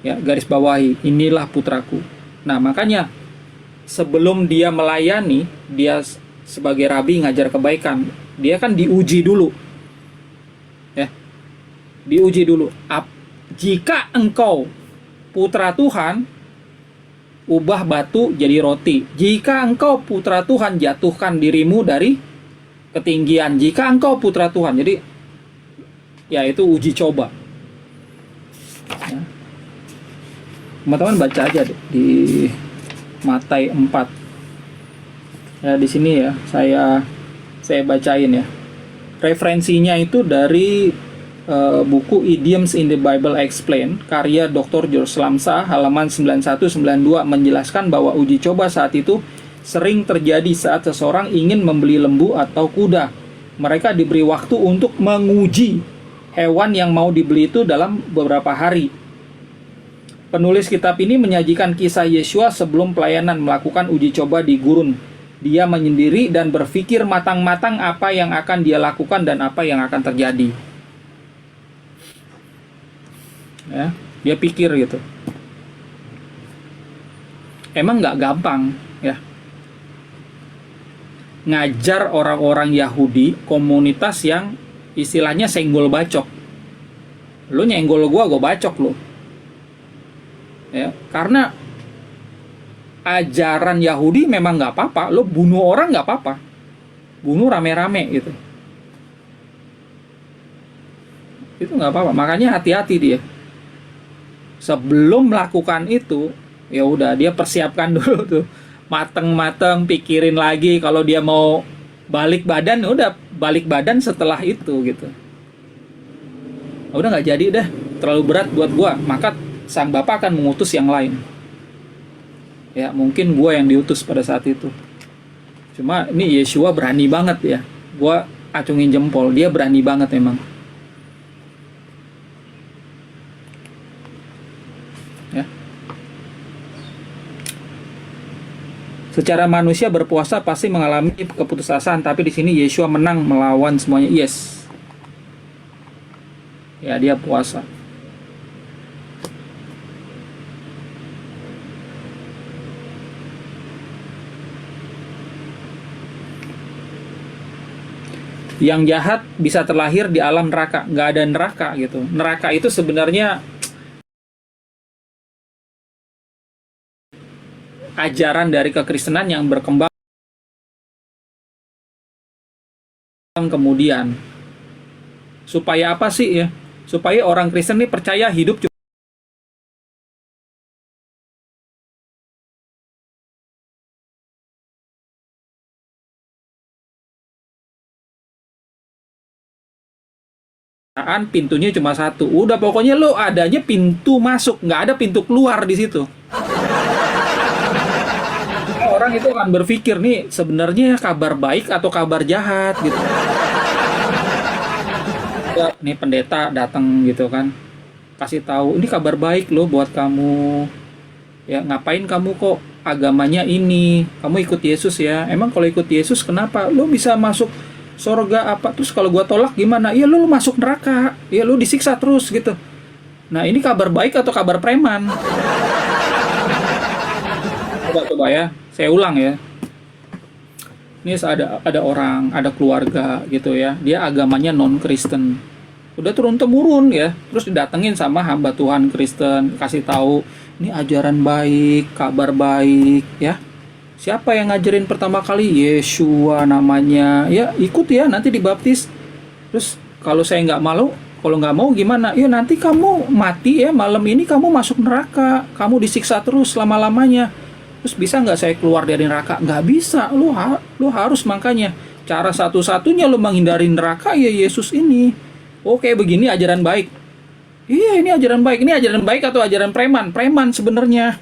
Ya, garis bawahi, inilah putraku. Nah, makanya sebelum dia melayani, dia sebagai rabi ngajar kebaikan, dia kan diuji dulu. Ya. Diuji dulu. Jika engkau putra Tuhan, ubah batu jadi roti. Jika engkau putra Tuhan, jatuhkan dirimu dari ketinggian. Jika engkau putra Tuhan. Jadi ya itu uji coba. Ya. Teman-teman baca aja di Matai 4. Ya di sini ya, saya bacain ya. Referensinya itu dari buku Idioms in the Bible Explained karya Dr. George Lamsa halaman 9192 menjelaskan bahwa uji coba saat itu sering terjadi saat seseorang ingin membeli lembu atau kuda. Mereka diberi waktu untuk menguji hewan yang mau dibeli itu dalam beberapa hari. Penulis kitab ini menyajikan kisah Yesua sebelum pelayanan melakukan uji coba di gurun. Dia menyendiri dan berpikir matang-matang apa yang akan dia lakukan dan apa yang akan terjadi. Ya, dia pikir gitu. Emang nggak gampang ya ngajar orang-orang Yahudi, komunitas yang istilahnya senggol bacok. Lu nyenggol gua bacok lu. Ya, karena ajaran Yahudi memang nggak apa-apa, lo bunuh orang nggak apa-apa, bunuh rame-rame gitu, itu nggak apa-apa. Makanya hati-hati dia sebelum melakukan itu, ya udah dia persiapkan dulu tuh, mateng-mateng, pikirin lagi kalau dia mau balik badan, udah balik badan setelah itu gitu. Udah nggak jadi deh, terlalu berat buat gua, maka sang bapak akan mengutus yang lain. Ya mungkin gue yang diutus pada saat itu. Cuma ini Yesua berani banget ya. Gue acungin jempol, dia berani banget memang. Ya. Secara manusia berpuasa pasti mengalami keputusasaan, tapi di sini Yesua menang melawan semuanya. Yes. Ya dia puasa. Yang jahat bisa terlahir di alam neraka. Nggak ada neraka gitu. Neraka itu sebenarnya ajaran dari kekristenan yang berkembang kemudian. Supaya apa sih ya? Supaya orang Kristen ini percaya hidup pintunya cuma satu. Udah pokoknya lo adanya pintu masuk, nggak ada pintu keluar di situ. Orang itu akan berpikir nih sebenarnya kabar baik atau kabar jahat gitu. Ya, nih pendeta datang gitu kan, kasih tahu ini kabar baik loh buat kamu. Ya ngapain kamu kok agamanya ini? Kamu ikut Yesus ya. Emang kalau ikut Yesus kenapa? Lo bisa masuk surga apa? Terus kalau gua tolak gimana? Ya lo masuk neraka. Ya lo disiksa terus gitu. Nah ini kabar baik atau kabar preman? Coba ya, saya ulang ya. Ini ada orang, ada keluarga gitu ya. Dia agamanya non-Kristen. Udah turun-temurun ya. Terus didatengin sama hamba Tuhan Kristen, kasih tahu, ini ajaran baik, kabar baik ya. Siapa yang ngajarin pertama kali? Yeshua namanya. Ya, ikut ya, nanti dibaptis. Terus kalau saya nggak malu, kalau nggak mau gimana? Ya nanti kamu mati ya, malam ini kamu masuk neraka. Kamu disiksa terus selama-lamanya. Terus bisa nggak saya keluar dari neraka? Nggak bisa. Lu harus, makanya cara satu-satunya lu menghindari neraka ya Yesus ini. Oke, begini ajaran baik. Iya, ini ajaran baik. Ini ajaran baik atau ajaran preman? Preman sebenarnya.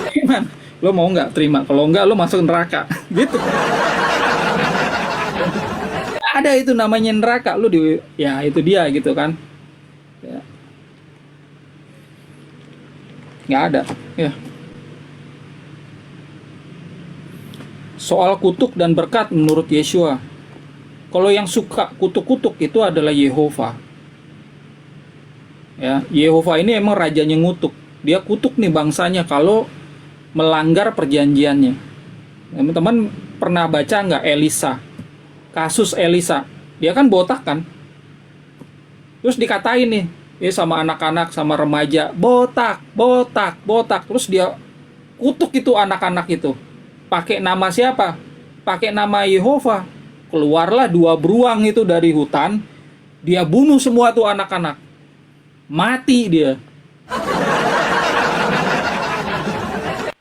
Preman. Lo mau nggak terima? Kalau nggak, lo masuk neraka. Gitu. Ada itu namanya neraka. Ya itu dia gitu kan. Ya. Nggak ada. Ya. Soal kutuk dan berkat menurut Yeshua. Kalau yang suka kutuk-kutuk itu adalah Yehova. Ya, Yehova ini emang rajanya ngutuk. Dia kutuk nih bangsanya kalau melanggar perjanjiannya. Teman-teman pernah baca nggak Elisa? Kasus Elisa. Dia kan botak kan? Terus dikatain nih, sama anak-anak, sama remaja, botak, botak, botak. Terus dia kutuk itu anak-anak itu. Pakai nama siapa? Pakai nama Yehova. Keluarlah 2 beruang itu dari hutan. Dia bunuh semua tuh anak-anak. Mati dia.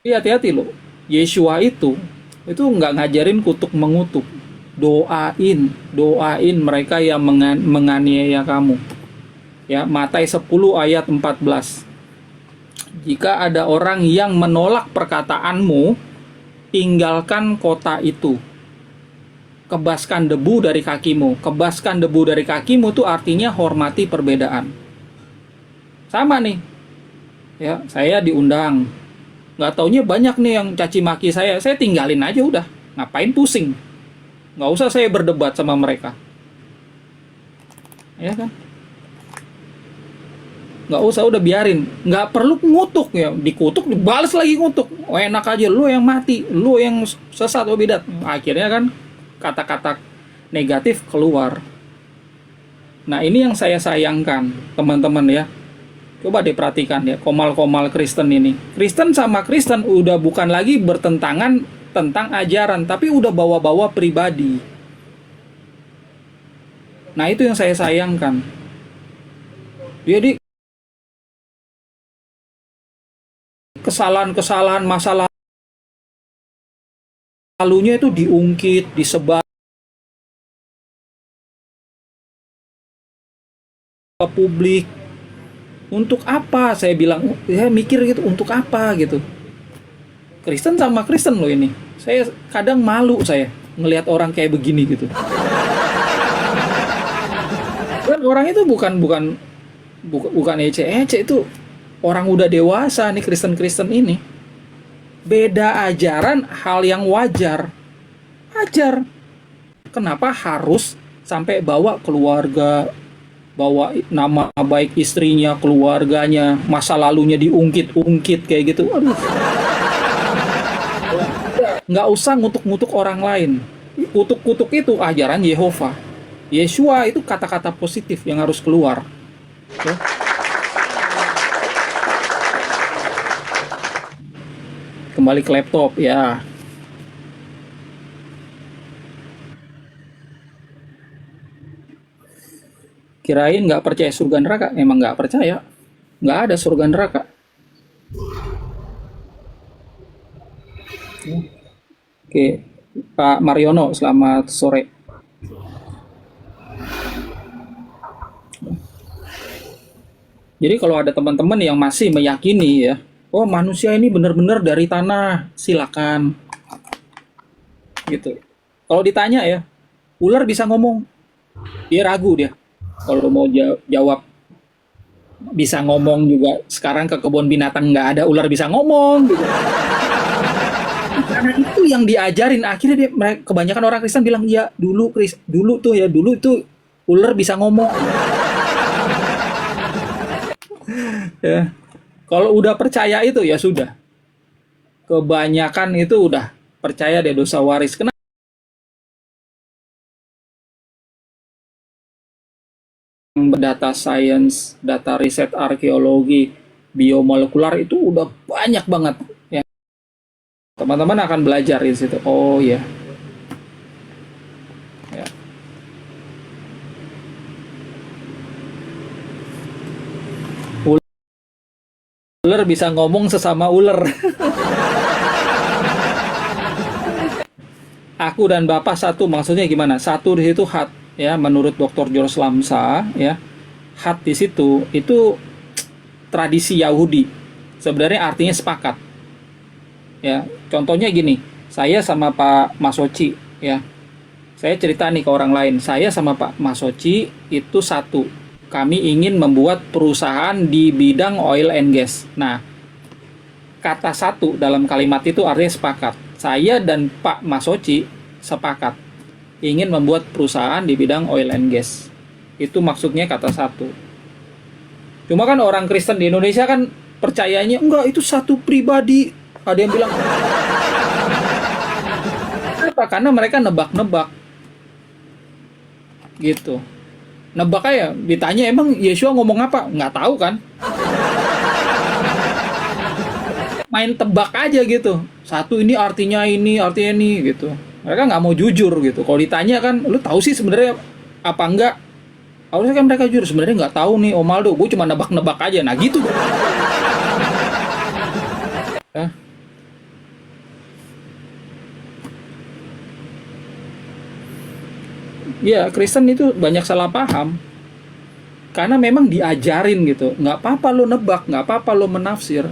Hati-hati loh. Yeshua itu nggak ngajarin kutuk mengutuk. Doain mereka yang menganiaya kamu. Ya, Matius 10 ayat 14. Jika ada orang yang menolak perkataanmu, tinggalkan kota itu. Kebaskan debu dari kakimu. Kebaskan debu dari kakimu itu artinya hormati perbedaan. Sama nih. Ya, saya diundang. Nggak taunya banyak nih yang caci maki saya. Saya tinggalin aja udah. Ngapain pusing? Nggak usah saya berdebat sama mereka. Ya kan? Nggak usah, udah biarin. Nggak perlu ngutuk ya. Dikutuk, dibalas lagi ngutuk. Oh, enak aja. Lu yang mati. Lu yang sesat, oh bidat. Akhirnya kan kata-kata negatif keluar. Nah ini yang saya sayangkan teman-teman ya. Coba diperhatikan ya, komal-komal Kristen ini. Kristen sama Kristen udah bukan lagi bertentangan tentang ajaran, tapi udah bawa-bawa pribadi. Nah itu yang saya sayangkan. Jadi kesalahan-kesalahan masa lalunya itu diungkit, disebar ke publik. Untuk apa? Saya bilang, ya mikir gitu, untuk apa gitu. Kristen sama Kristen loh ini. Saya kadang malu saya ngelihat orang kayak begini gitu. Dan orang itu bukan ece-ece, itu orang udah dewasa nih Kristen-Kristen ini. Beda ajaran, hal yang wajar. Wajar. Kenapa harus sampai bawa keluarga, bawa nama baik istrinya, keluarganya, masa lalunya diungkit-ungkit kayak gitu. Aduh. Nggak usah ngutuk-ngutuk orang lain. Kutuk-kutuk itu ajaran Yehova. Yeshua itu kata-kata positif yang harus keluar. Ya. Kembali ke laptop ya. Kirain nggak percaya surga neraka? Emang nggak percaya. Nggak ada surga neraka. Oke, Pak Mariono, selamat sore. Jadi kalau ada teman-teman yang masih meyakini ya, oh manusia ini benar-benar dari tanah, silakan. Gitu. Kalau ditanya ya, ular bisa ngomong, dia ragu dia. Kalau mau jawab bisa ngomong juga, sekarang ke kebun binatang nggak ada ular bisa ngomong gitu. Karena itu yang diajarin, akhirnya kebanyakan orang Kristen bilang ya dulu itu ular bisa ngomong. Ya. Kalau udah percaya itu ya sudah. Kebanyakan itu udah percaya deh dosa waris. Kenapa? Data science, data riset arkeologi, biomolekular itu udah banyak banget ya. Teman-teman akan belajar di situ. Oh ya. Ya. Ular bisa ngomong sesama ular. Aku dan Bapak satu, maksudnya gimana? Satu di situ hat ya, menurut Dr. George Lamsa ya. Hat di situ itu tradisi Yahudi. Sebenarnya artinya sepakat. Ya, contohnya gini, saya sama Pak Masochi ya. Saya cerita nih ke orang lain, saya sama Pak Masochi itu satu. Kami ingin membuat perusahaan di bidang oil and gas. Nah, kata satu dalam kalimat itu artinya sepakat. Saya dan Pak Masochi sepakat ingin membuat perusahaan di bidang oil and gas. Itu maksudnya kata satu. Cuma kan orang Kristen di Indonesia kan percayanya enggak, itu satu pribadi. Ada yang bilang kenapa? Karena mereka nebak-nebak gitu. Nebak aja, ditanya emang Yesua ngomong apa? Nggak tahu kan? Main tebak aja gitu. Satu ini artinya ini gitu. Mereka nggak mau jujur gitu. Kalau ditanya kan, lu tahu sih sebenarnya apa enggak? Harusnya kan mereka jujur, sebenarnya nggak tahu nih Om Aldo, gue cuma nebak-nebak aja. Nah gitu. Ya. Ya, Kristen itu banyak salah paham. Karena memang diajarin gitu. Nggak apa-apa lo nebak, nggak apa-apa lo menafsir.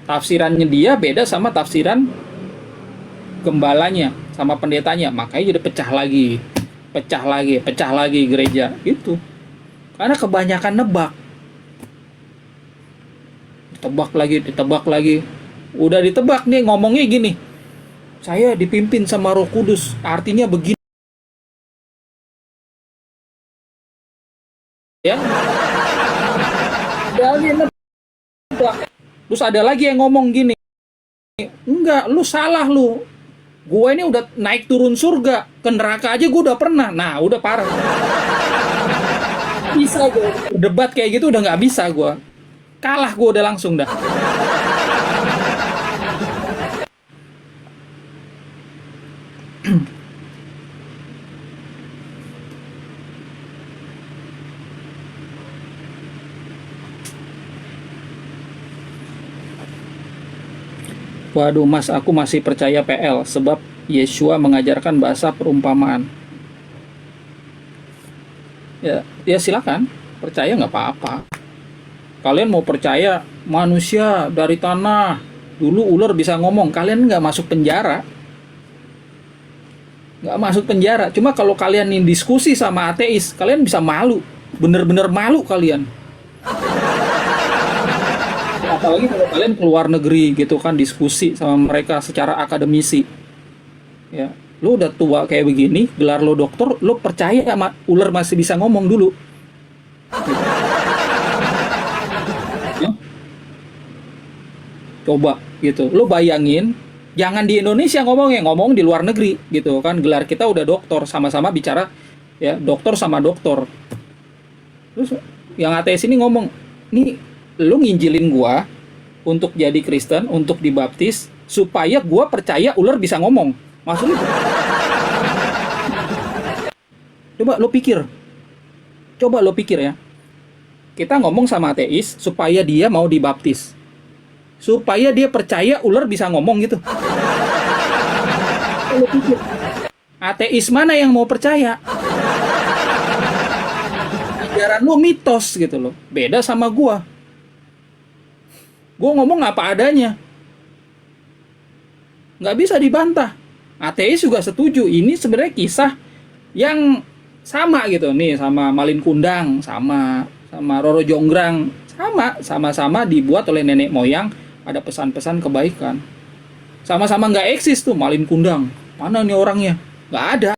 Tafsirannya dia beda sama tafsiran gembalanya, sama pendetanya. Makanya jadi pecah lagi gereja. Gitu. Karena kebanyakan nebak. Ditebak lagi. Udah ditebak nih, ngomongnya gini. Saya dipimpin sama Roh Kudus. Artinya begini. Ya. Terus ada lagi yang ngomong gini, enggak, lu salah lu. Gue ini udah naik turun surga, ke neraka aja gue udah pernah. Nah, udah parah. Bisa gue debat kayak gitu udah nggak bisa gue. Kalah gue udah langsung dah. Waduh mas, aku masih percaya PL sebab Yesua mengajarkan bahasa perumpamaan. Ya silakan, percaya nggak apa-apa. Kalian mau percaya manusia dari tanah, dulu ular bisa ngomong, kalian nggak masuk penjara. Nggak masuk penjara. Cuma kalau kalian ini diskusi sama ateis, kalian bisa malu, bener-bener malu kalian. Apalagi kalau kalian keluar negeri gitu kan, diskusi sama mereka secara akademisi. Ya, lu udah tua kayak begini, gelar lo dokter, lu percaya sama ular masih bisa ngomong dulu? Ya. Coba gitu, lu bayangin, jangan di Indonesia ngomong di luar negeri gitu kan, gelar kita udah dokter, sama-sama bicara ya, dokter sama dokter. Terus yang ateis ini ngomong, nih lu nginjilin gua untuk jadi Kristen, untuk dibaptis, supaya gua percaya ular bisa ngomong. Maksudnya coba lo pikir ya. Kita ngomong sama ateis supaya dia mau dibaptis, supaya dia percaya ular bisa ngomong gitu. Lo pikir, ateis mana yang mau percaya? Ajaran lo mitos gitu loh, beda sama gua. Gue ngomong apa adanya. Nggak bisa dibantah. Ateis juga setuju. Ini sebenarnya kisah yang sama gitu. Nih sama Malin Kundang, sama Roro Jonggrang. Sama-sama dibuat oleh nenek moyang. Ada pesan-pesan kebaikan. Sama-sama nggak eksis tuh Malin Kundang. Mana nih orangnya? Nggak ada.